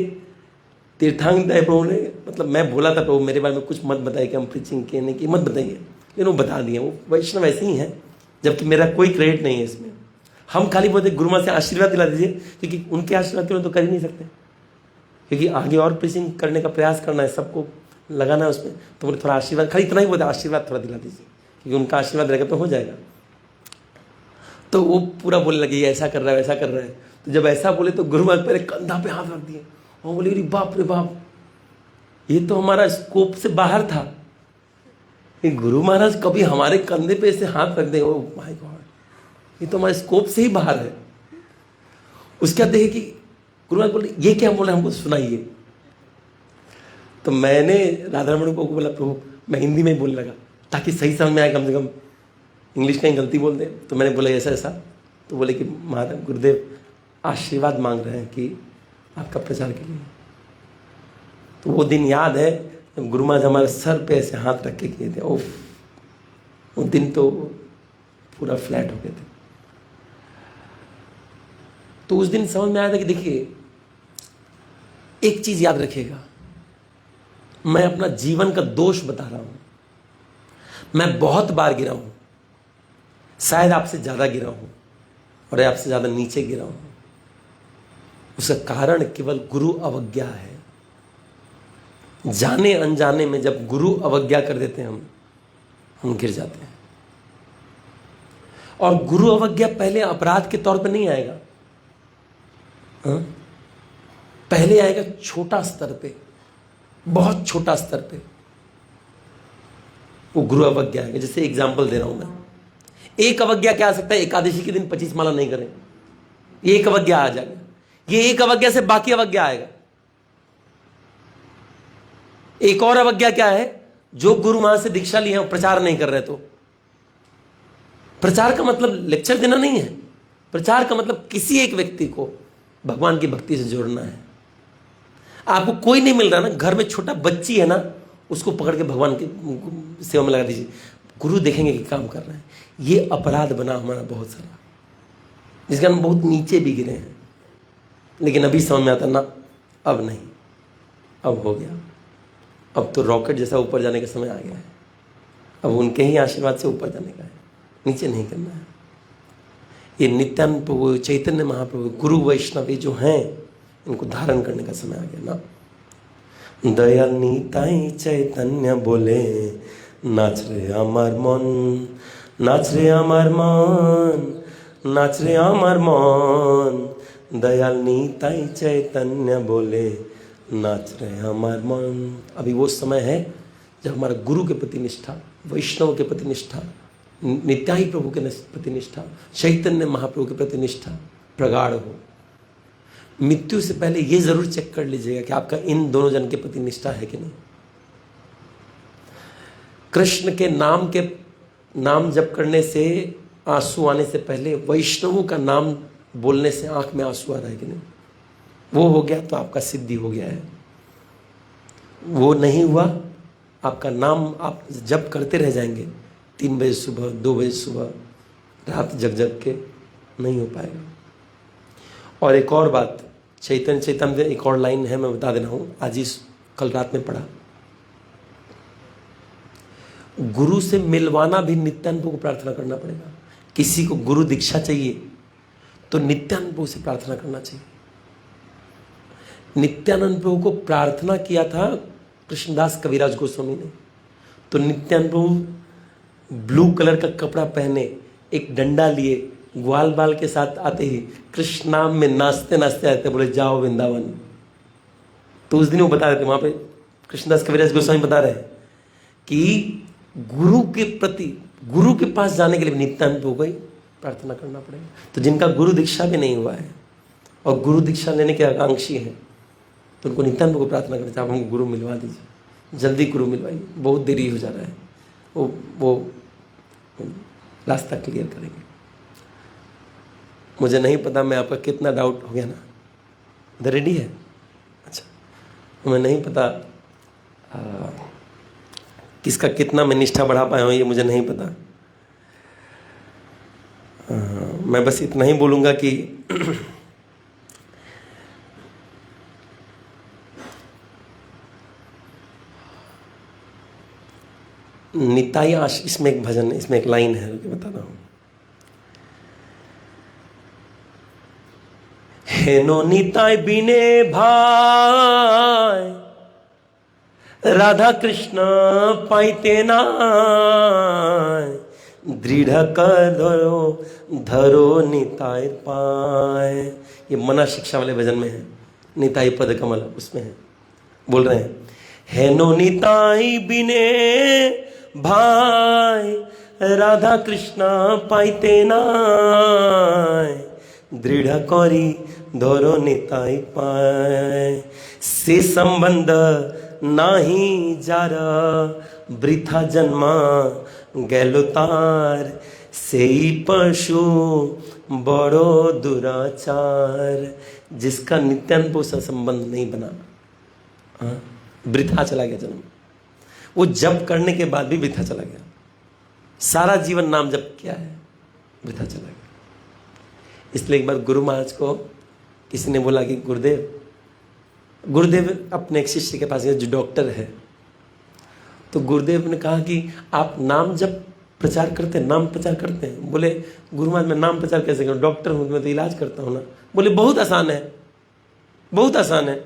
तीर्थांग देव प्रभु ने, मतलब मैं बोला था प्रभु मेरे बारे में कुछ मत बताइए कि हम प्रीचिंग किए नहीं कि मत बताइए, लेकिन वो बता दिए। वो वैष्णव ऐसे ही हैं, जबकि मेरा कोई क्रेडिट नहीं है इसमें। हम खाली बोलते गुरु महाराज से आशीर्वाद दिला दीजिए, क्योंकि उनके आशीर्वाद के तो कर ही नहीं सकते, क्योंकि आगे और प्रीचिंग करने का प्रयास करना है, सबको लगाना है उसमें। तो बोले थोड़ा आशीर्वाद, खाली इतना ही बोलते आशीर्वाद थोड़ा दिला दीजिए, क्योंकि उनका आशीर्वाद रहेगा तो हो जाएगा। तो वो पूरा बोलने लगे ऐसा कर रहा है वैसा कर रहा है। तो जब ऐसा बोले तो गुरु महाराज पहले कंधा पे हाथ रख दिए और बोले अरे बाप रे बाप, ये तो हमारा स्कोप से बाहर था। ये गुरु महाराज कभी हमारे कंधे पे ऐसे हाथ रख दे, ओ माय गॉड, ये तो हमारे स्कोप से ही बाहर है। उसके बाद देखे कि गुरु महाराज बोले ये क्या बोले, हमको सुनाइए। तो मैंने राधा रमण को बोला प्रभु मैं हिंदी में ही बोलने लगा ताकि सही समझ में आए, कम से कम इंग्लिश कहीं गलती बोल दे। तो मैंने बोला ऐसा ऐसा। तो बोले कि महाराज गुरुदेव आशीर्वाद मांग रहे हैं कि आपका प्रचार के लिए। तो वो दिन याद है जब गुरु महाराज हमारे सर पे ऐसे हाथ रख के किए थे। ओफ, वो दिन तो पूरा फ्लैट हो गए थे। तो उस दिन समझ में आया था कि देखिए एक चीज याद रखिएगा, मैं अपना जीवन का दोष बता रहा हूं। मैं बहुत बार गिरा हूं, शायद आपसे ज्यादा गिरा हूं और आपसे ज्यादा नीचे गिरा हूं। उसका कारण केवल गुरु अवज्ञा है। जाने अनजाने में जब गुरु अवज्ञा कर देते हैं हम गिर जाते हैं। और गुरु अवज्ञा पहले अपराध के तौर पर नहीं आएगा, पहले आएगा छोटा स्तर पे, बहुत छोटा स्तर पे वो गुरु अवज्ञा आएगा। जैसे एग्जांपल दे रहा हूं मैं, एक अवज्ञा क्या आ सकता है, एकादशी के दिन 25 माला नहीं करें, ये एक अवज्ञा आ जाएगा। ये एक अवज्ञा से बाकी अवज्ञा आएगा। एक और अवज्ञा क्या है, जो गुरु महाराज से दीक्षा लिए हैं प्रचार नहीं कर रहे। तो प्रचार का मतलब लेक्चर देना नहीं है, प्रचार का मतलब किसी एक व्यक्ति को भगवान की भक्ति से जोड़ना है। आपको कोई नहीं मिल रहा ना, घर में छोटा बच्ची है ना, उसको पकड़ के भगवान की सेवा में लगा दीजिए, गुरु देखेंगे कि काम कर रहे हैं। ये अपराध बना हमारा बहुत सारा, जिसके हम बहुत नीचे भी गिरे हैं। लेकिन अभी समझ में आता ना, अब नहीं, अब हो गया, अब तो रॉकेट जैसा ऊपर जाने का समय आ गया है। अब उनके ही आशीर्वाद से ऊपर जाने का है, नीचे नहीं करना है। ये नित्यानंद प्रभु, चैतन्य महाप्रभु, गुरु वैष्णव जो हैं, इनको धारण करने का समय आ गया ना। दयाल निताई चैतन्य बोले नाच रे আমার মন, नाच रे আমার মন, नाच रे আমার মন। दयाल निताई चैतन्य बोले नाच रे আমার মন। अभी वो समय है जब हमारा गुरु के प्रति निष्ठा, वैष्णव के प्रति निष्ठा, नित्याई प्रभु के प्रति निष्ठा, चैतन्य महाप्रभु के प्रति निष्ठा प्रगाढ़ हो। मृत्यु से पहले ये जरूर चेक कर लीजिएगा कि आपका इन दोनों जन के प्रति निष्ठा है कि नहीं। कृष्ण के नाम जप करने से आंसू आने से पहले वैष्णवों का नाम बोलने से आंख में आंसू आ रहा है कि नहीं। वो हो गया तो आपका सिद्धि हो गया है। वो नहीं हुआ, आपका नाम आप जप करते रह जाएंगे, 3 बजे सुबह, 2 बजे सुबह, रात जग जग के, नहीं हो पाएगा। और एक और बात, चैतन्य एक और लाइन है, मैं बता देना हूं, आज ही कल रात में पढ़ा। गुरु से मिलवाना भी नित्यानंद प्रभु को प्रार्थना करना पड़ेगा। किसी को गुरु दीक्षा चाहिए तो नित्यानंद प्रभु से प्रार्थना करना चाहिए। नित्यानंद प्रभु को प्रार्थना किया था कृष्णदास कविराज गोस्वामी ने। तो नित्यानंद प्रभु ब्लू कलर का कपड़ा पहने, एक डंडा लिए, ग्वाल बाल के साथ आते ही कृष्ण नाम में नाचते नाचते आते, बोले जाओ वृंदावन। तो उस दिन वो बता रहे थे, वहां पे कृष्णदास कविराज गोस्वामी बता रहे हैं कि गुरु के प्रति, गुरु के पास जाने के लिए नित्यानंद प्रभु को ही प्रार्थना करना पड़ेगा। तो जिनका गुरु दीक्षा भी नहीं हुआ है और गुरु दीक्षा लेने के आकांक्षी हैं, तो उनको नित्यानंद को प्रार्थना करना चाहिए, आप हमको गुरु मिलवा दीजिए, जल्दी गुरु मिलवाइए, बहुत देरी हो जा रहा है। वो रास्ता क्लियर करेंगे। मुझे नहीं पता मैं आपका कितना डाउट हो गया ना, इधर रेडी है? अच्छा, मुझे नहीं पता किसका कितना मैं निष्ठा बढ़ा पाया हूँ, ये मुझे नहीं पता। मैं बस इतना ही बोलूँगा कि निताई आश, इसमें एक भजन, इसमें एक लाइन है कि बता रहा हूँ। हेनो निताई बिने भाई, राधा कृष्ण पाइते ना, दृढ़ कर धरो निताई पाए। ये मना शिक्षा वाले भजन में है, निताई पद कमल उसमें है। बोल रहे हैं, हेनो निताई बिने भाई, राधा कृष्ण पाइते ना, दृढ़ करी धरो निताई पाए। से संबंध नाही जारा, वृथा जन्मा गैलो तार, सेई पशु बड़ो दुराचार। जिसका नित्यानंद से संबंध नहीं बना, वृथा चला गया जन्म। वो जप करने के बाद भी वृथा चला गया। सारा जीवन नाम जप किया है, वृथा चला गया। इसलिए एक बार गुरु महाराज को किसी ने बोला कि गुरुदेव अपने एक शिष्य के पास गए जो डॉक्टर है। तो गुरुदेव ने कहा कि आप नाम जप प्रचार करते हैं, नाम प्रचार करते हैं? बोले गुरु महाराज मैं नाम प्रचार कैसे करूँ, डॉक्टर हूँ, मैं तो इलाज करता हूँ ना। बोले बहुत आसान है, बहुत आसान है।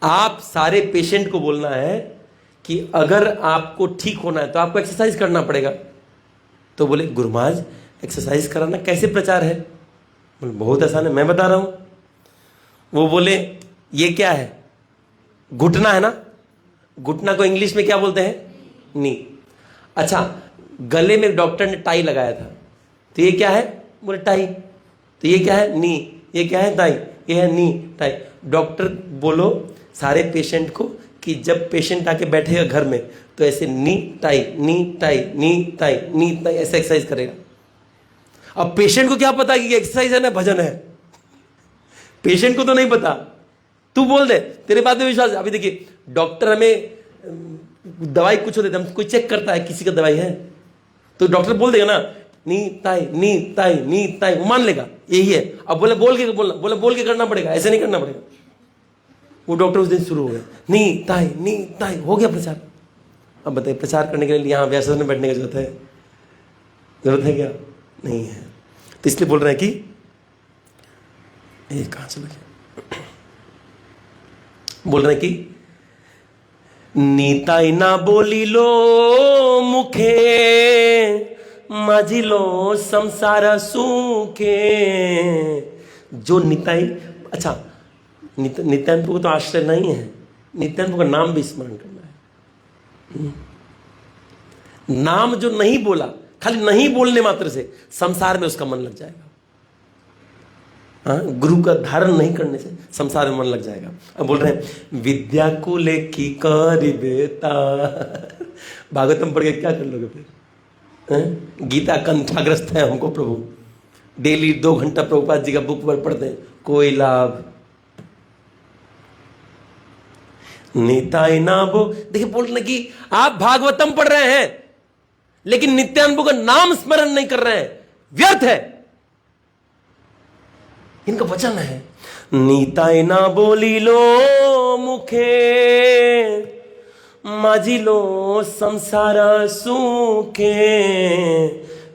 आप सारे पेशेंट को बोलना है कि अगर आपको ठीक होना है तो आपको एक्सरसाइज करना पड़ेगा। तो बोले गुरु महाराज एक्सरसाइज कराना कैसे प्रचार है? बोले बहुत आसान है, मैं बता रहा हूँ। वो बोले ये क्या है? घुटना है ना, घुटना को इंग्लिश में क्या बोलते हैं? नी। अच्छा, गले में डॉक्टर ने टाई लगाया था, तो ये क्या है? बोले टाई। तो ये क्या है? नी। ये क्या है? टाई। ये है नी टाई। डॉक्टर बोलो सारे पेशेंट को कि जब पेशेंट आके बैठेगा घर में तो ऐसे नी टाई नी टाई नी टाई नी टाई ऐसे एक्सरसाइज करेगा। अब पेशेंट को क्या पता कि एक्सरसाइज है ना भजन है? पेशेंट को तो नहीं पता। तू बोल दे, तेरे बात में विश्वास है। अभी देखिए डॉक्टर हमें दवाई कुछ हो देता है, कोई चेक करता है किसी का दवाई है तो डॉक्टर बोल देगा ना नी ताई नी ताई नी ताई, वो मान लेगा यही है। अब बोले बोल के बोलना, बोले बोल के करना पड़ेगा, ऐसे नहीं करना पड़ेगा। वो डॉक्टर उस दिन शुरू हो गया नी ताई, हो गया प्रचार। अब बताइए प्रचार करने के लिए यहाँ व्यासन में बैठने की जरूरत है क्या? नहीं है। तो इसलिए बोल रहे हैं कि ये कहाँ चला गया? बोल रहे हैं कि नीताई ना बोली लो मुखे, माझी लो संसार सुखे। जो निताई, अच्छा नित्यानंद को तो आश्रय नहीं है, नित्यानंद का नाम भी स्मरण करना है। नाम जो नहीं बोला, खाली नहीं बोलने मात्र से संसार में उसका मन लग जाएगा। गुरु का धारण नहीं करने से संसार में मन लग जाएगा। अब बोल रहे हैं विद्या को लेखी करिबेता। भागवतम पढ़ के क्या कर लोगे फिर? गीता कंठाग्रस्त है हमको प्रभु, डेली 2 घंटा प्रभुपाद जी का बुक पर पढ़ते हैं, कोई लाभ निताई ना बो। देखिए बोल रहे कि आप भागवतम पढ़ रहे हैं लेकिन नित्यानंद का नाम स्मरण नहीं कर रहे हैं, व्यर्थ है। इनका वचन है नीताई ना बोली लो मुखे, माझी लो संसार सुखे।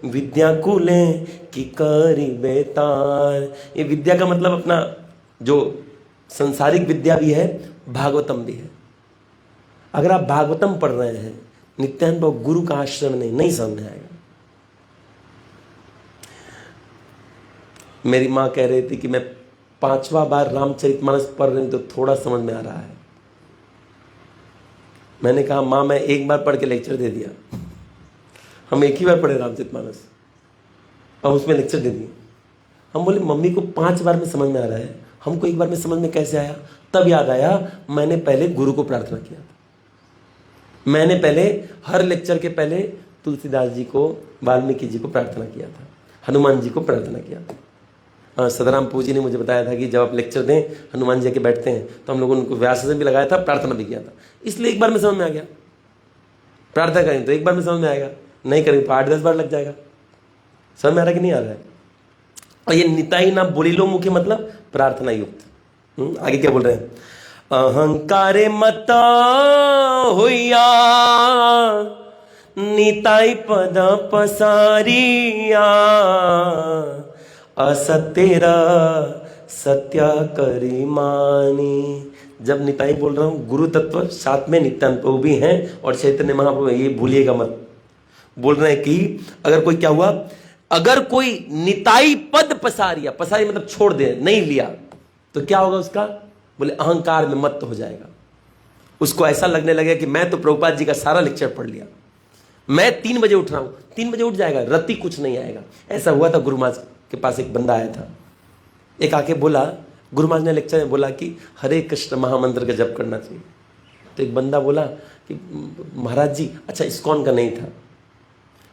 विद्या कुले की करी बेतार। ये विद्या का मतलब अपना जो संसारिक विद्या भी है, भागवतम भी है। अगर आप भागवतम पढ़ रहे हैं, नित्यानंद गुरु का आश्रम नहीं समझ में आएगा। मेरी माँ कह रही थी कि मैं 5वां बार रामचरितमानस पढ़ रही हूं तो थोड़ा समझ में आ रहा है। मैंने कहा माँ मैं एक बार पढ़ के लेक्चर दे दिया, हम एक ही बार पढ़े रामचरितमानस और उसमें लेक्चर दे दिए। हम बोले मम्मी को 5 बार में समझ में आ रहा है, हमको एक बार में समझ में कैसे आया, तब याद आया मैंने पहले गुरु को प्रार्थना किया था। मैंने पहले हर लेक्चर के पहले तुलसीदास जी को, वाल्मीकि जी को प्रार्थना किया था, हनुमान जी को प्रार्थना किया था। सदाराम पू जी ने मुझे बताया था कि जब आप लेक्चर दें हनुमान जी के बैठते हैं तो हम लोगों ने उनको व्यासन भी लगाया था, प्रार्थना भी किया था। इसलिए एक बार में समझ में आ गया। प्रार्थना करें तो एक बार में समझ में आएगा, नहीं करें तो 8-10 बार लग जाएगा। समझ में आ रहा कि नहीं आ रहा है? और ये निताई ना बोलिलो मुख्य मतलब प्रार्थना युक्त। आगे क्या बोल रहे हैं? अहंकारे मता होइया निताई पद पसारिया असत्यरा सत्या करी मानी। जब निताई बोल रहा हूं गुरु तत्व साथ में नित्यानंद प्रभु भी हैं और चैतन्य महाप्रभु, ये भूलिएगा मत। बोल रहे हैं कि अगर कोई क्या हुआ, अगर कोई निताई पद पसारिया, पसारी मतलब छोड़ दे, नहीं लिया, तो क्या होगा उसका? बोले अहंकार में मत हो जाएगा। उसको ऐसा लगने लगेगा कि मैं तो प्रभुपाद जी का सारा लेक्चर पढ़ लिया, मैं 3 बजे उठ रहा हूं, 3 बजे उठ जाएगा, रति कुछ नहीं आएगा। ऐसा हुआ था। गुरु महाराज के पास एक बंदा आया था, एक आके बोला, गुरु महाराज ने लेक्चर में बोला कि हरे कृष्ण महामंत्र का जप करना चाहिए। तो एक बंदा बोला कि महाराज जी, अच्छा इस्कॉन का नहीं था,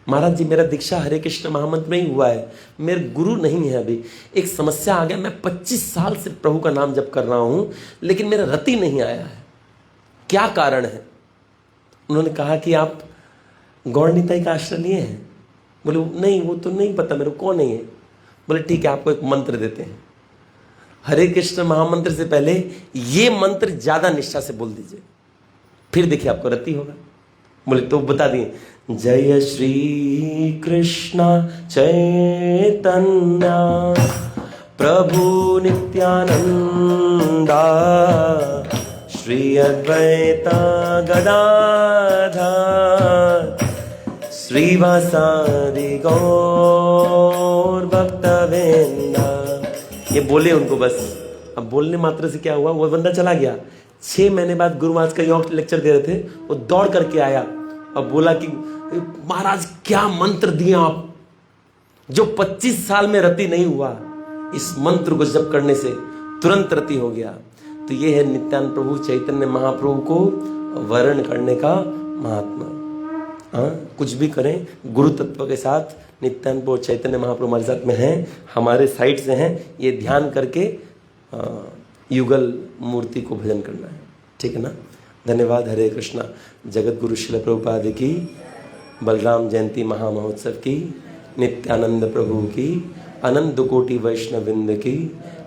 महाराज जी मेरा दीक्षा हरे कृष्ण महामंत्र में ही हुआ है, मेरे गुरु नहीं है। अभी एक समस्या आ गया, मैं 25 साल से प्रभु का नाम जप कर रहा हूं लेकिन मेरा रति नहीं आया है, क्या कारण है? उन्होंने कहा कि आप गौड़ निताई का आश्रय लिए हैं? बोले नहीं, वो तो नहीं पता मेरे को, कौन नहीं है? बोले ठीक है, आपको एक मंत्र देते हैं, हरे कृष्ण महामंत्र से पहले ये मंत्र ज्यादा निष्ठा से बोल दीजिए, फिर देखिए आपको रति होगा। बोले तो बता दिए, जय श्री कृष्ण चैतन्य प्रभु नित्यानंदा श्री अद्वैत गदाधर श्रीवासादि गौर भक्तवृंदा। ये बोले उनको बस। अब बोलने मात्र से क्या हुआ, वो बंदा चला गया। 6 महीने बाद गुरु महाराज का योग लेक्चर दे रहे थे, वो दौड़ करके आया और बोला कि महाराज क्या मंत्र दिए आप, जो 25 साल में रति नहीं हुआ, इस मंत्र को जप करने से तुरंत रति हो गया। तो ये है नित्यानंद प्रभु चैतन्य महाप्रभु को वर्ण करने का महात्मा। कुछ भी करें गुरु तत्व के साथ, नित्यानंद प्रभु चैतन्य महाप्रभु हमारे साथ में हैं, हमारे साइड से हैं, ये ध्यान करके युगल मूर्ति को भजन करना है। ठीक है ना? धन्यवाद। हरे कृष्णा। जगत गुरु श्रील प्रभुपाद की, बलराम जयंती महामहोत्सव की, नित्यानंद प्रभु की, अनंत कोटि वैष्णववृंद की,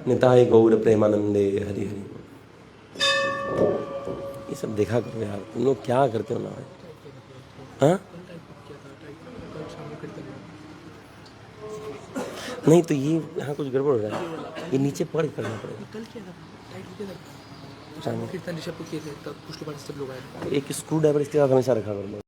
निताय गौर प्रेमानंदे हरि हरि। ये सब देखा करो यार, तुम लोग क्या करते हो ना? हाँ नहीं तो ये यहाँ कुछ गड़बड़ हो रहा है, ये नीचे पकड़ करना पड़ेगा। एक स्क्रू ड्राइवर इसके साथ हमेशा रखा करो।